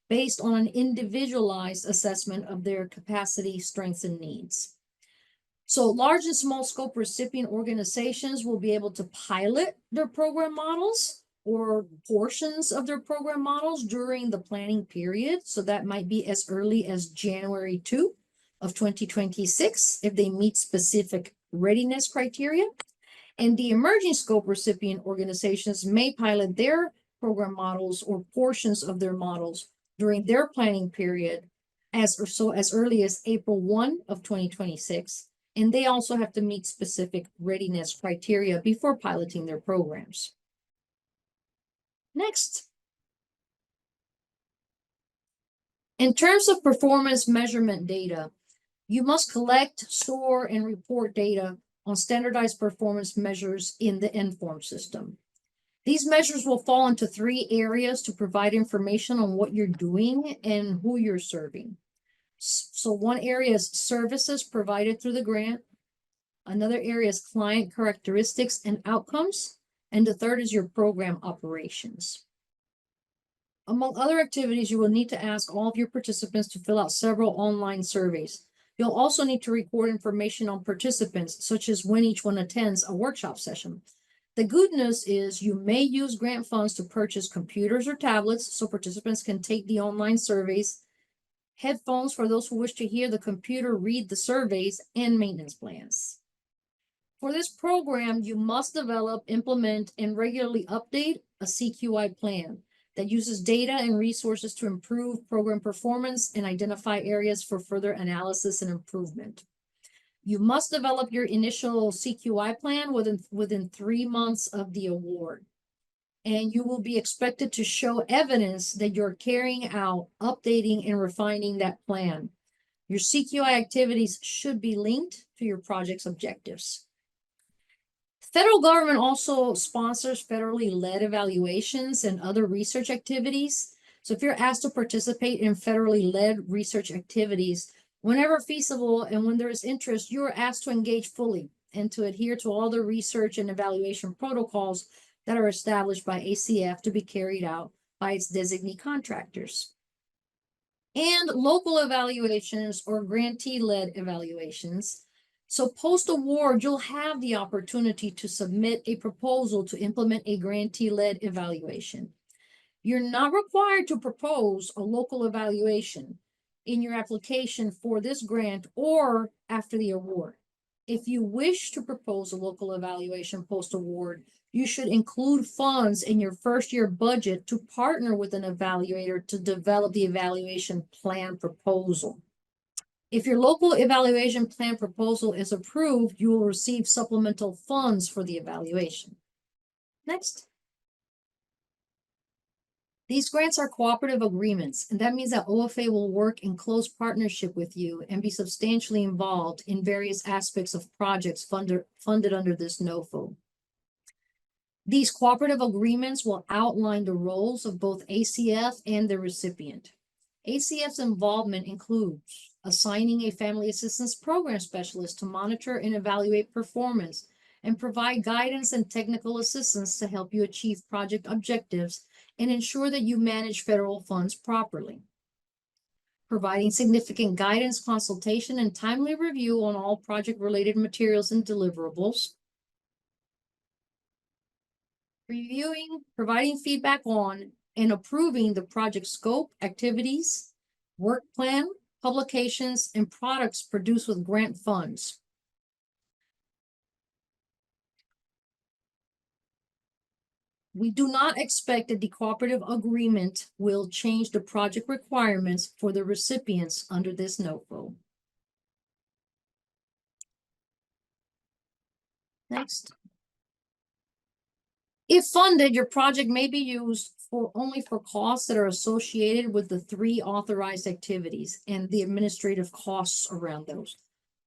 based on an individualized assessment of their capacity, strengths, and needs. So large and small scope recipient organizations will be able to pilot their program models or portions of their program models during the planning period. So that might be as early as January 2 of 2026 if they meet specific readiness criteria. And the emerging scope recipient organizations may pilot their program models or portions of their models during their planning period as early as April 1 of 2026. And they also have to meet specific readiness criteria before piloting their programs. Next. In terms of performance measurement data, you must collect, store, and report data on standardized performance measures in the INFORM system. These measures will fall into 3 areas to provide information on what you're doing and who you're serving. So one area is services provided through the grant. Another area is client characteristics and outcomes. And the third is your program operations. Among other activities, you will need to ask all of your participants to fill out several online surveys. You'll also need to record information on participants, such as when each one attends a workshop session. The good news is you may use grant funds to purchase computers or tablets so participants can take the online surveys, headphones for those who wish to hear the computer read the surveys, and maintenance plans. For this program, you must develop, implement, and regularly update a CQI plan that uses data and resources to improve program performance and identify areas for further analysis and improvement. You must develop your initial CQI plan within 3 months of the award. And you will be expected to show evidence that you're carrying out, updating, and refining that plan. Your CQI activities should be linked to your project's objectives. Federal government also sponsors federally led evaluations and other research activities. So if you're asked to participate in federally led research activities, whenever feasible and when there is interest, you are asked to engage fully and to adhere to all the research and evaluation protocols that are established by ACF to be carried out by its designee contractors. And local evaluations or grantee-led evaluations. So post-award, you'll have the opportunity to submit a proposal to implement a grantee-led evaluation. You're not required to propose a local evaluation in your application for this grant or after the award. If you wish to propose a local evaluation post-award, you should include funds in your first year budget to partner with an evaluator to develop the evaluation plan proposal. If your local evaluation plan proposal is approved, you will receive supplemental funds for the evaluation. Next. These grants are cooperative agreements, and that means that OFA will work in close partnership with you and be substantially involved in various aspects of projects funded under this NOFO. These cooperative agreements will outline the roles of both ACF and the recipient. ACF's involvement includes assigning a family assistance program specialist to monitor and evaluate performance and provide guidance and technical assistance to help you achieve project objectives and ensure that you manage federal funds properly. Providing significant guidance, consultation, and timely review on all project-related materials and deliverables. Reviewing, providing feedback on, and approving the project scope, activities, work plan, publications, and products produced with grant funds. We do not expect that the cooperative agreement will change the project requirements for the recipients under this NOFO. Next. If funded, your project may be used only for costs that are associated with the 3 authorized activities and the administrative costs around those.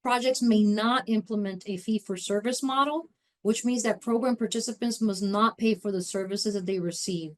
Projects may not implement a fee-for-service model, which means that program participants must not pay for the services that they receive.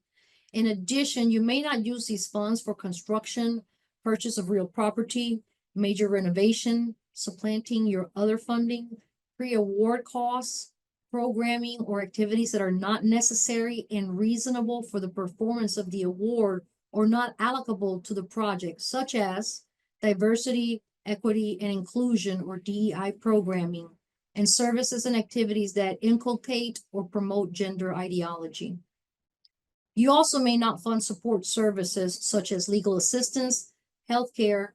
In addition, you may not use these funds for construction, purchase of real property, major renovation, supplanting your other funding, pre-award costs, programming, or activities that are not necessary and reasonable for the performance of the award or not applicable to the project, such as diversity, equity, and inclusion, or DEI programming, and services and activities that inculcate or promote gender ideology. You also may not fund support services such as legal assistance, healthcare,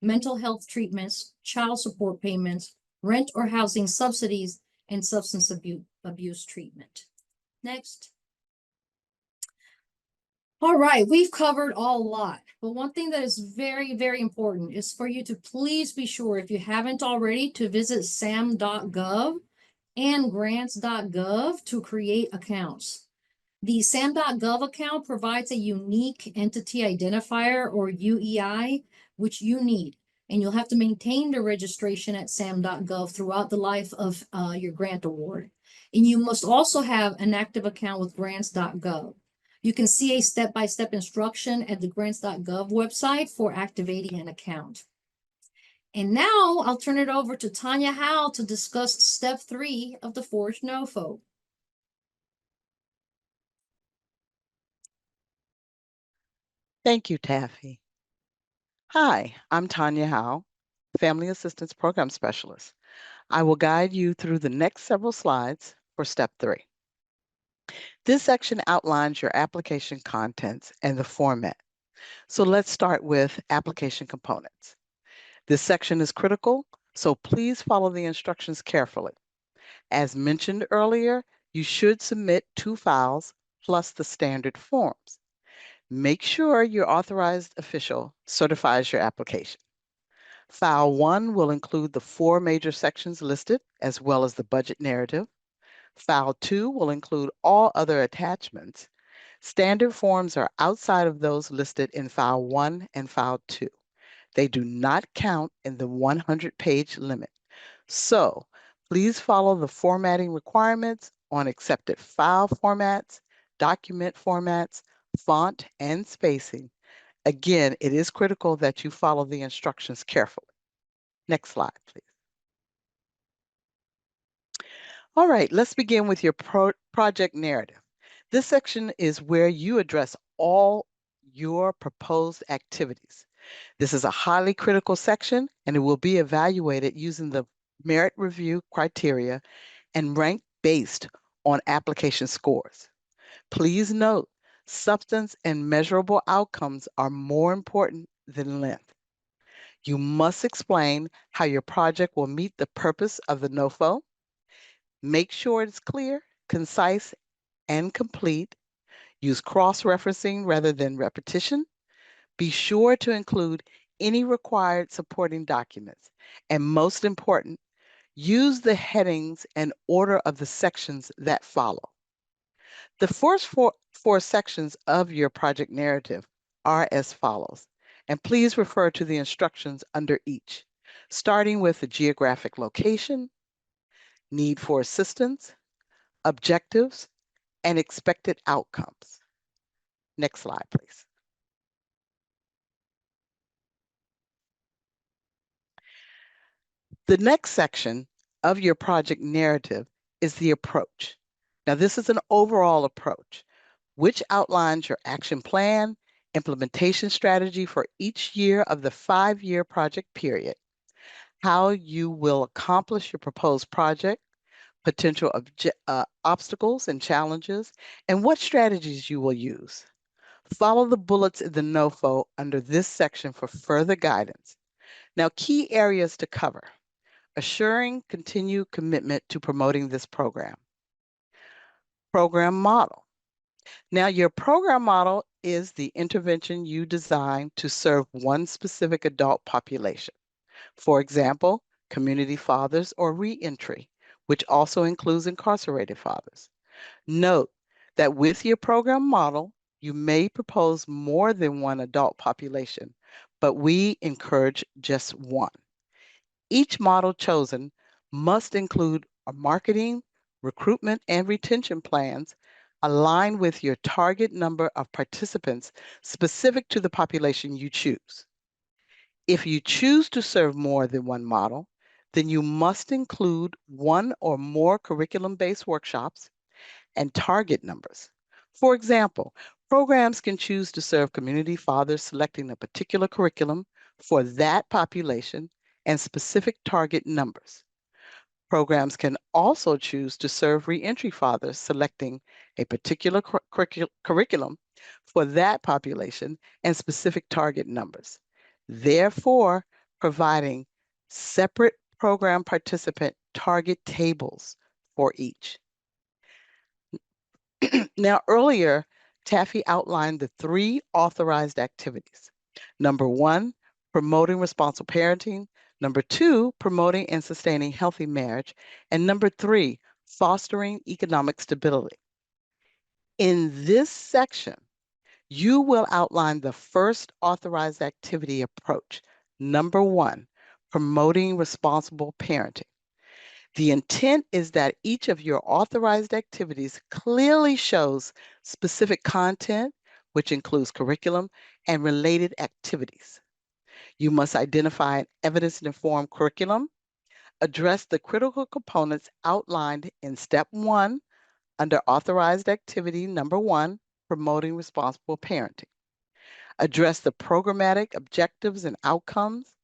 mental health treatments, child support payments, rent or housing subsidies, and substance abuse treatment. Next. All right, we've covered a lot, but one thing that is very, very important is for you to please be sure, if you haven't already, to visit sam.gov and grants.gov to create accounts. The sam.gov account provides a unique entity identifier, or UEI, which you need. And you'll have to maintain the registration at sam.gov throughout the life of your grant award. And you must also have an active account with grants.gov. You can see a step-by-step instruction at the grants.gov website for activating an account. And now I'll turn it over to Tanya Howell to discuss step 3 of the Forge NOFO. Thank you, Taffy. Hi, I'm Tanya Howe, Family Assistance Program Specialist. I will guide you through the next several slides for step 3. This section outlines your application contents and the format. So let's start with application components. This section is critical, so please follow the instructions carefully. As mentioned earlier, you should submit 2 files plus the standard forms. Make sure your authorized official certifies your application. File 1 will include the 4 major sections listed, as well as the budget narrative. File 2 will include all other attachments. Standard forms are outside of those listed in File 1 and File 2. They do not count in the 100-page limit. So Please follow the formatting requirements on accepted file formats, document formats, font, and spacing. Again, it is critical that you follow the instructions carefully. Next slide, please. All right, let's begin with your project narrative. This section is where you address all your proposed activities. This is a highly critical section, and it will be evaluated using the merit review criteria and ranked based on application scores. Please note, substance and measurable outcomes are more important than length. You must explain how your project will meet the purpose of the NOFO. Make sure it's clear, concise, and complete. Use cross-referencing rather than repetition. Be sure to include any required supporting documents. And most important, use the headings and order of the sections that follow. The first four sections of your project narrative are as follows, and please refer to the instructions under each, starting with the geographic location, need for assistance, objectives, and expected outcomes. Next slide, please. The next section of your project narrative is the approach. Now, this is an overall approach, which outlines your action plan, implementation strategy for each year of the 5-year project period, how you will accomplish your proposed project, potential obstacles and challenges, and what strategies you will use. Follow the bullets in the NOFO under this section for further guidance. Now, key areas to cover: assuring continued commitment to promoting this program. Program model. Now, your program model is the intervention you design to serve one specific adult population. For example, community fathers or reentry, which also includes incarcerated fathers. Note that with your program model, you may propose more than one adult population, but we encourage just one. Each model chosen must include a marketing, recruitment, and retention plans aligned with your target number of participants specific to the population you choose. If you choose to serve more than one model, then you must include one or more curriculum-based workshops and target numbers. For example, programs can choose to serve community fathers selecting a particular curriculum for that population and specific target numbers. Programs can also choose to serve reentry fathers selecting a particular curriculum for that population and specific target numbers, therefore providing separate program participant target tables for each. Now, earlier, Taffy outlined the 3 authorized activities. Number 1, promoting responsible parenting. Number 2, promoting and sustaining healthy marriage. And number 3, fostering economic stability. In this section, you will outline the first authorized activity approach. Number 1, promoting responsible parenting. The intent is that each of your authorized activities clearly shows specific content, which includes curriculum and related activities. You must identify an evidence-informed curriculum, address the critical components outlined in step 1 under authorized activity number 1, promoting responsible parenting. Address the programmatic objectives and outcomes,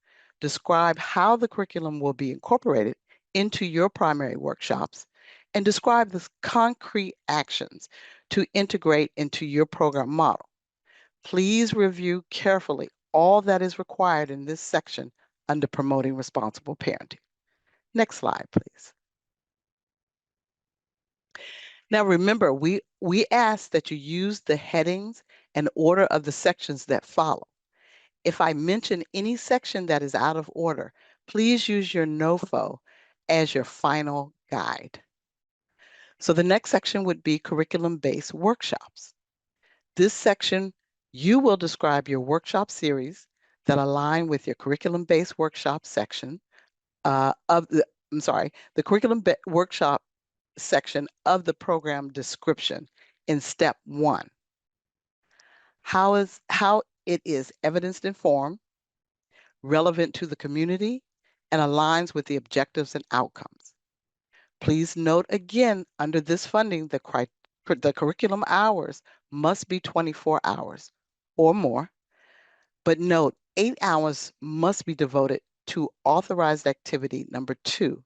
describe how the curriculum will be incorporated into your primary workshops, and describe the concrete actions to integrate into your program model. Please review carefully all that is required in this section under promoting responsible parenting. Next slide, please. Now remember, we ask that you use the headings and order of the sections that follow. If I mention any section that is out of order, please use your NOFO as your final guide. So the next section would be curriculum-based workshops. This section, you will describe your workshop series that align with your curriculum-based workshop section the curriculum workshop section of the program description in step 1. How it is evidence informed, relevant to the community, and aligns with the objectives and outcomes. Please note again, under this funding, the curriculum hours must be 24 hours or more, but note 8 hours must be devoted to authorized activity number 2,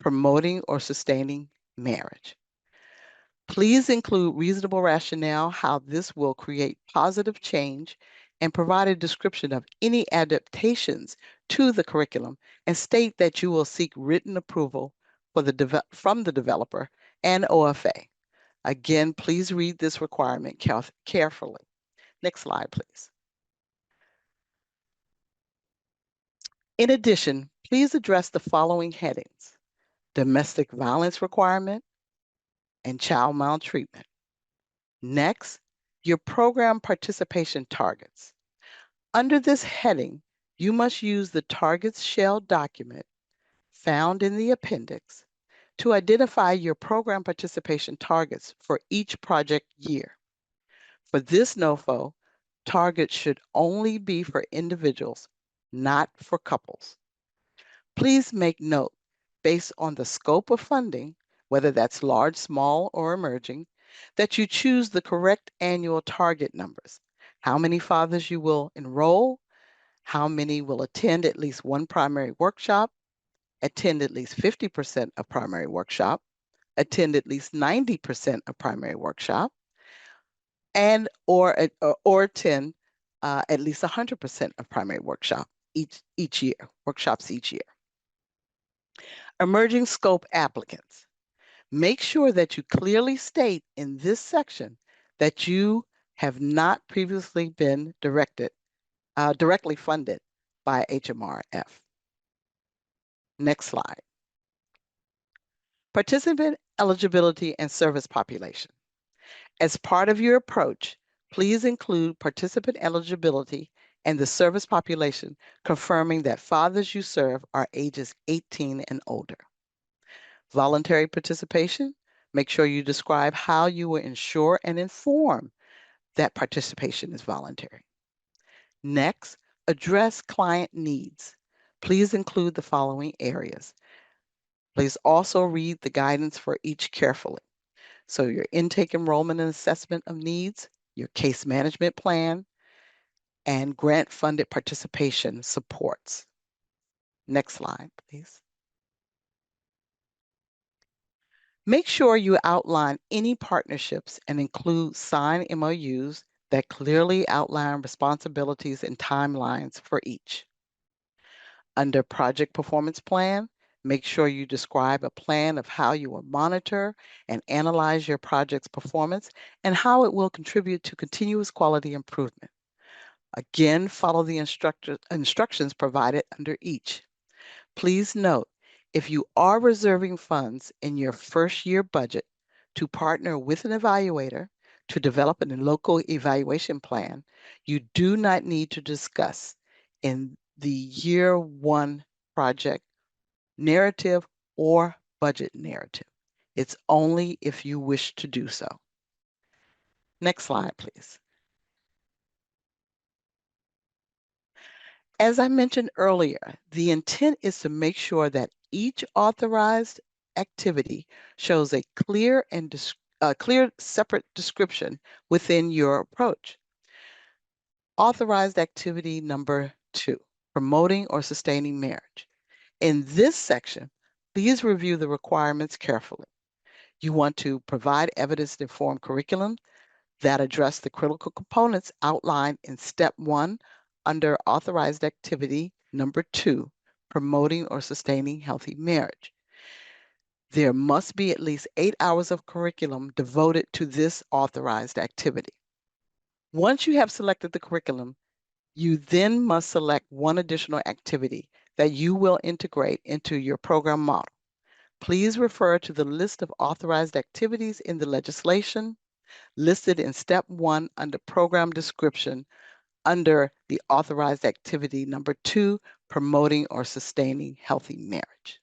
promoting or sustaining marriage. Please include reasonable rationale how this will create positive change and provide a description of any adaptations to the curriculum and state that you will seek written approval from the developer and OFA. Again, please read this requirement carefully. Next slide, please. In addition, please address the following headings: domestic violence requirement and child maltreatment. Next, your program participation targets. Under this heading, you must use the targets shell document found in the appendix to identify your program participation targets for each project year. For this NOFO, targets should only be for individuals, not for couples. Please make note, based on the scope of funding, whether that's large, small, or emerging, that you choose the correct annual target numbers. How many fathers you will enroll, how many will attend at least one primary workshop, attend at least 50% of primary workshop, attend at least 90% of primary workshop, and or attend at least 100% of primary workshop each year, workshops each year. Emerging scope applicants. Make sure that you clearly state in this section that you have not previously been directly funded by HMRF. Next slide. Participant eligibility and service population. As part of your approach, please include participant eligibility and the service population, confirming that fathers you serve are ages 18 and older. Voluntary participation, make sure you describe how you will ensure and inform that participation is voluntary. Next, address client needs. Please include the following areas. Please also read the guidance for each carefully. So your intake, enrollment, and assessment of needs, your case management plan, and grant-funded participation supports. Next slide, please. Make sure you outline any partnerships and include signed MOUs that clearly outline responsibilities and timelines for each. Under project performance plan, make sure you describe a plan of how you will monitor and analyze your project's performance and how it will contribute to continuous quality improvement. Again, follow the instructions provided under each. Please note, if you are reserving funds in your first year budget to partner with an evaluator to develop a local evaluation plan, you do not need to discuss in the year 1 project narrative or budget narrative. It's only if you wish to do so. Next slide, please. As I mentioned earlier, the intent is to make sure that each authorized activity shows a clear separate description within your approach. Authorized activity number 2, promoting or sustaining marriage. In this section, please review the requirements carefully. You want to provide evidence-informed curriculum that address the critical components outlined in step 1 under authorized activity number 2, promoting or sustaining healthy marriage. There must be at least 8 hours of curriculum devoted to this authorized activity. Once you have selected the curriculum, you then must select one additional activity that you will integrate into your program model. Please refer to the list of authorized activities in the legislation listed in step 1 under program description under the authorized activity number 2, promoting or sustaining healthy marriage.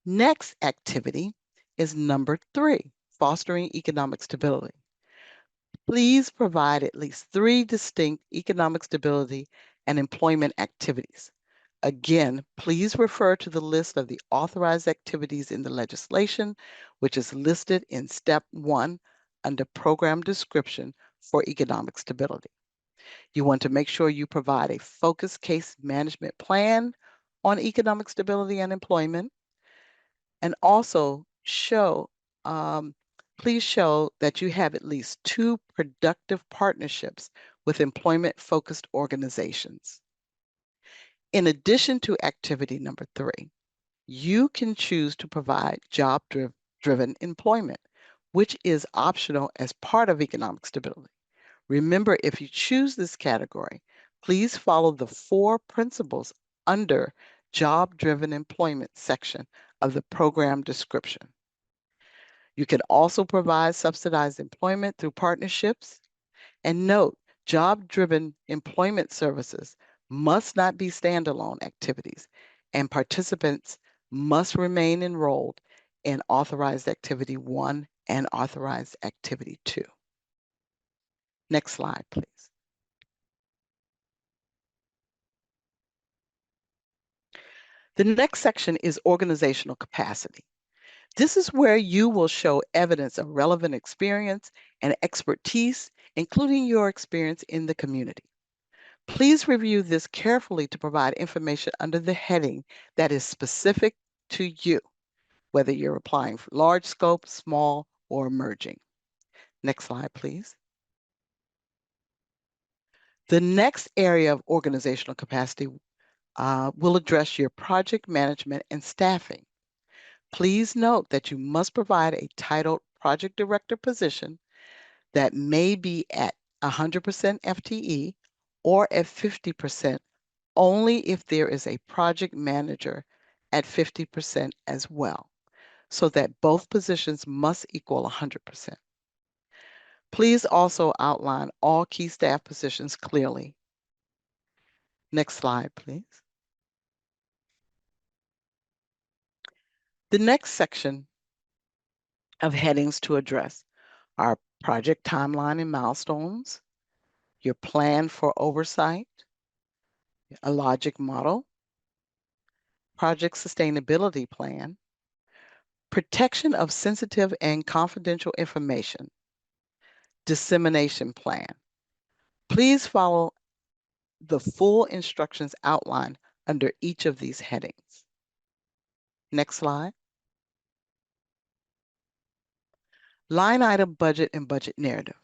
Next activity is number 3, fostering economic stability. Please provide at least 3 distinct economic stability and employment activities. Again, please refer to the list of the authorized activities in the legislation, which is listed in step 1 under program description for economic stability. You want to make sure you provide a focused case management plan on economic stability and employment, and also please show that you have at least 2 productive partnerships with employment-focused organizations. In addition to activity number 3, you can choose to provide job-driven employment, which is optional as part of economic stability. Remember, if you choose this category, please follow the 4 principles under job-driven employment section of the program description. You can also provide subsidized employment through partnerships. And note, job-driven employment services must not be standalone activities, and participants must remain enrolled in Authorized Activity 1 and Authorized Activity 2. Next slide, please. The next section is organizational capacity. This is where you will show evidence of relevant experience and expertise, including your experience in the community. Please review this carefully to provide information under the heading that is specific to you, whether you're applying for large scope, small, or emerging. Next slide, please. The next area of organizational capacity will address your project management and staffing. Please note that you must provide a titled project director position that may be at 100% FTE or at 50% only if there is a project manager at 50% as well, so that both positions must equal 100%. Please also outline all key staff positions clearly. Next slide, please. The next section of headings to address are project timeline and milestones, your plan for oversight, a logic model, project sustainability plan, protection of sensitive and confidential information, dissemination plan. Please follow the full instructions outlined under each of these headings. Next slide. Line item budget and budget narrative.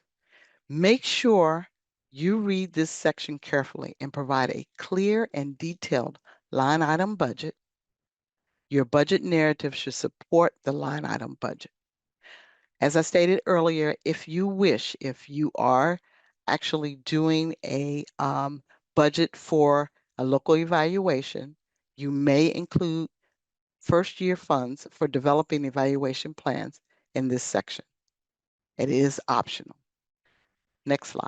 Make sure you read this section carefully and provide a clear and detailed line item budget. Your budget narrative should support the line item budget. As I stated earlier, if you are actually doing a budget for a local evaluation, you may include first-year funds for developing evaluation plans in this section. It is optional. Next slide.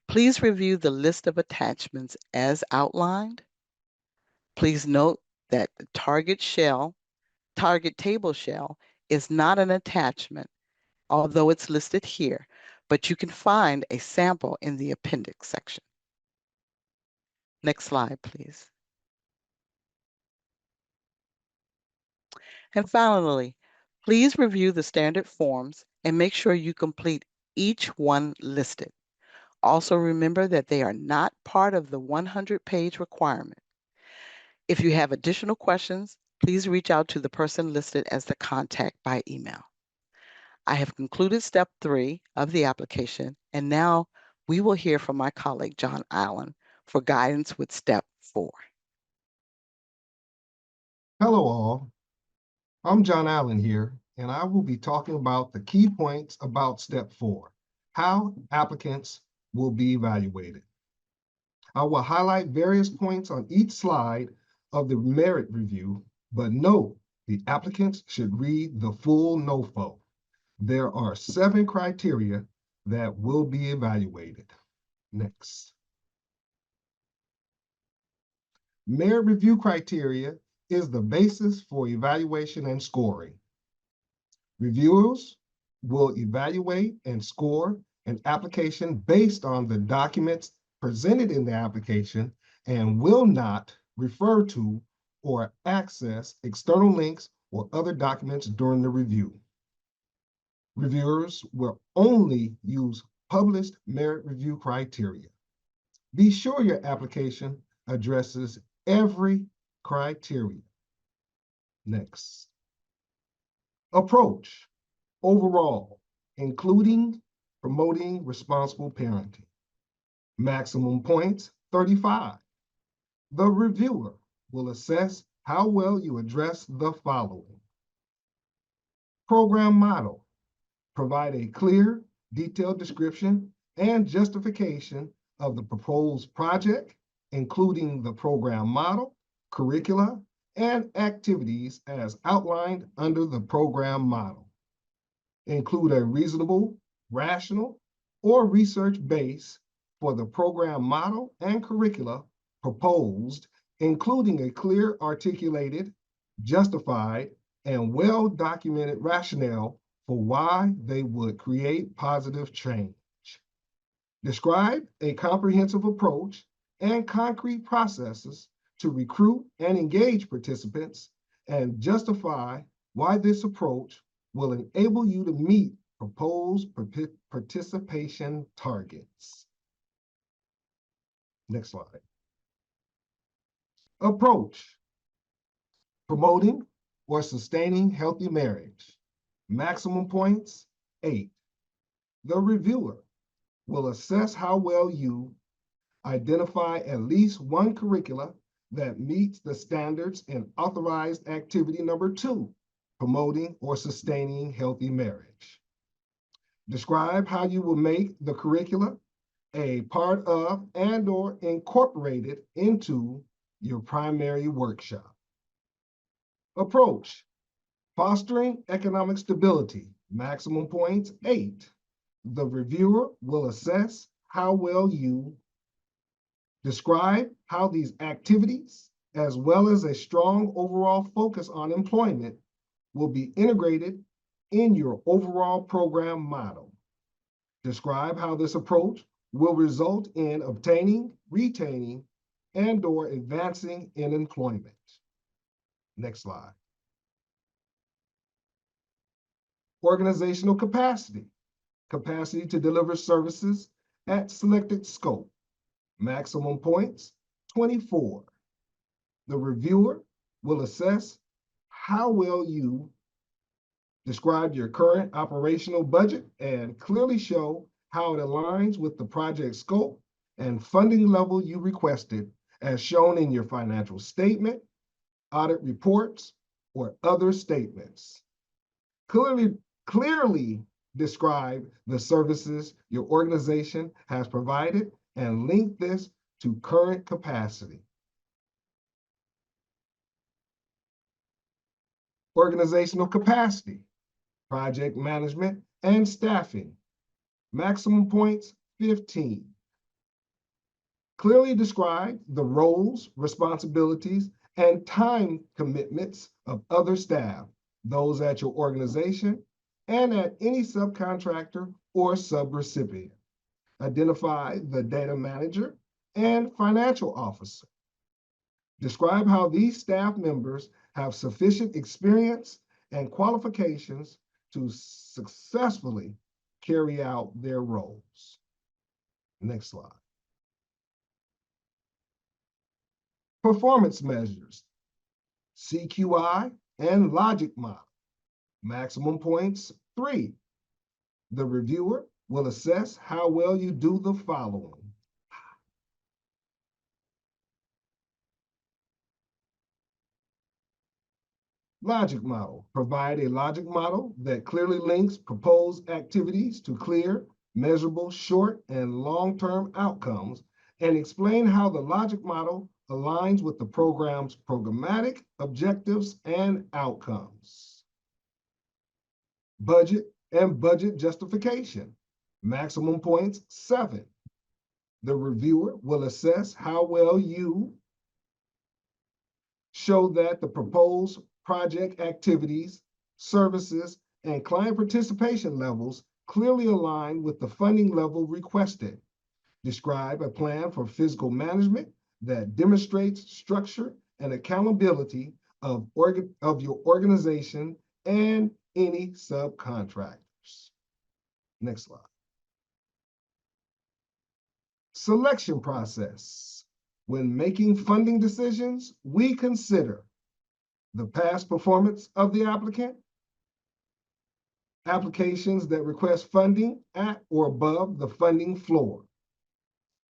Please review the list of attachments as outlined. Please note that the target table shell is not an attachment, although it's listed here, but you can find a sample in the appendix section. Next slide, please. And finally, please review the standard forms and make sure you complete each one listed. Also remember that they are not part of the 100-page requirement. If you have additional questions, please reach out to the person listed as the contact by email. I have concluded step 3 of the application, and now we will hear from my colleague, John Allen, for guidance with step 4. Hello all, I'm John Allen here, and I will be talking about the key points about step 4, how applicants will be evaluated. I will highlight various points on each slide of the merit review, but note the applicants should read the full NOFO. There are 7 criteria that will be evaluated. Next. Merit review criteria is the basis for evaluation and scoring. Reviewers will evaluate and score an application based on the documents presented in the application and will not refer to or access external links or other documents during the review. Reviewers will only use published merit review criteria. Be sure your application addresses every criteria. Next. Approach. Overall, including promoting responsible parenting. Maximum points, 35. The reviewer will assess how well you address the following. Program model. Provide a clear, detailed description and justification of the proposed project, including the program model, curricula, and activities as outlined under the program model. Include a reasonable, rational, or research base for the program model and curricula proposed, including a clear, articulated, justified, and well-documented rationale for why they would create positive change. Describe a comprehensive approach and concrete processes to recruit and engage participants, and justify why this approach will enable you to meet proposed participation targets. Next slide. Approach. Promoting or sustaining healthy marriage. Maximum points, 8. The reviewer will assess how well you identify at least one curricula that meets the standards in authorized activity number 2, promoting or sustaining healthy marriage. Describe how you will make the curricula a part of and/or incorporate it into your primary workshop. Approach. Fostering economic stability. Maximum points, 8. The reviewer will assess how well you describe how these activities, as well as a strong overall focus on employment, will be integrated in your overall program model. Describe how this approach will result in obtaining, retaining, and/or advancing in employment. Next slide. Organizational capacity. Capacity to deliver services at selected scope. Maximum points, 24. The reviewer will assess how well you describe your current operational budget and clearly show how it aligns with the project scope and funding level you requested, as shown in your financial statement, audit reports, or other statements. Clearly describe the services your organization has provided and link this to current capacity. Organizational capacity, project management, and staffing. Maximum points, 15. Clearly describe the roles, responsibilities, and time commitments of other staff, those at your organization and at any subcontractor or subrecipient. Identify the data manager and financial officer. Describe how these staff members have sufficient experience and qualifications to successfully carry out their roles. Next slide. Performance measures, CQI and logic model. Maximum points, 3. The reviewer will assess how well you do the following. Logic model. Provide a logic model that clearly links proposed activities to clear, measurable, short, and long-term outcomes, and explain how the logic model aligns with the program's programmatic objectives and outcomes. Budget and budget justification. Maximum points, 7. The reviewer will assess how well you show that the proposed project activities, services, and client participation levels clearly align with the funding level requested. Describe a plan for fiscal management that demonstrates structure and accountability of your organization and any subcontractors. Next slide. Selection process. When making funding decisions, we consider the past performance of the applicant, applications that request funding at or above the funding floor.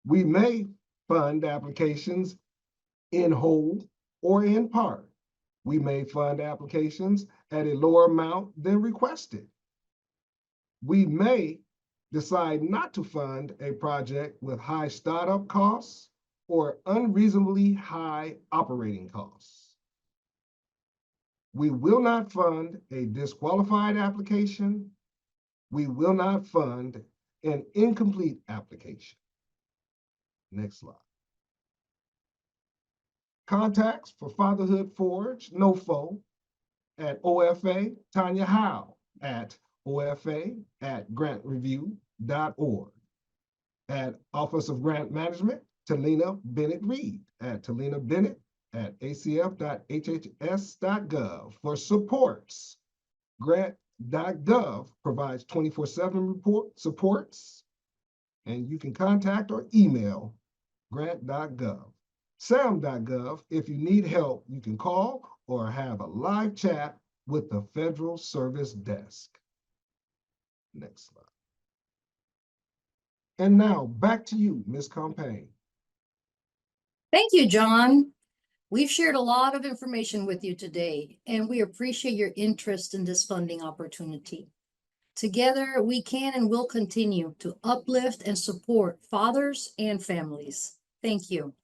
We may fund applications in whole or in part. We may fund applications at a lower amount than requested. We may decide not to fund a project with high startup costs or unreasonably high operating costs. We will not fund a disqualified application. We will not fund an incomplete application. Next slide. Contacts for Fatherhood Forge, NOFO, at OFA, Tanya Howe at OFA@grantreview.org. At Office of Grant Management, Talina Bennett Reed at talinabennett@acf.hhs.gov. For supports, grant.gov provides 24/7 supports, and you can contact or email grant.gov. SAM.gov, if you need help, you can call or have a live chat with the Federal Service Desk. Next slide. And now back to you, Ms. Campagne. Thank you, John. We've shared a lot of information with you today, and we appreciate your interest in this funding opportunity. Together, we can and will continue to uplift and support fathers and families. Thank you.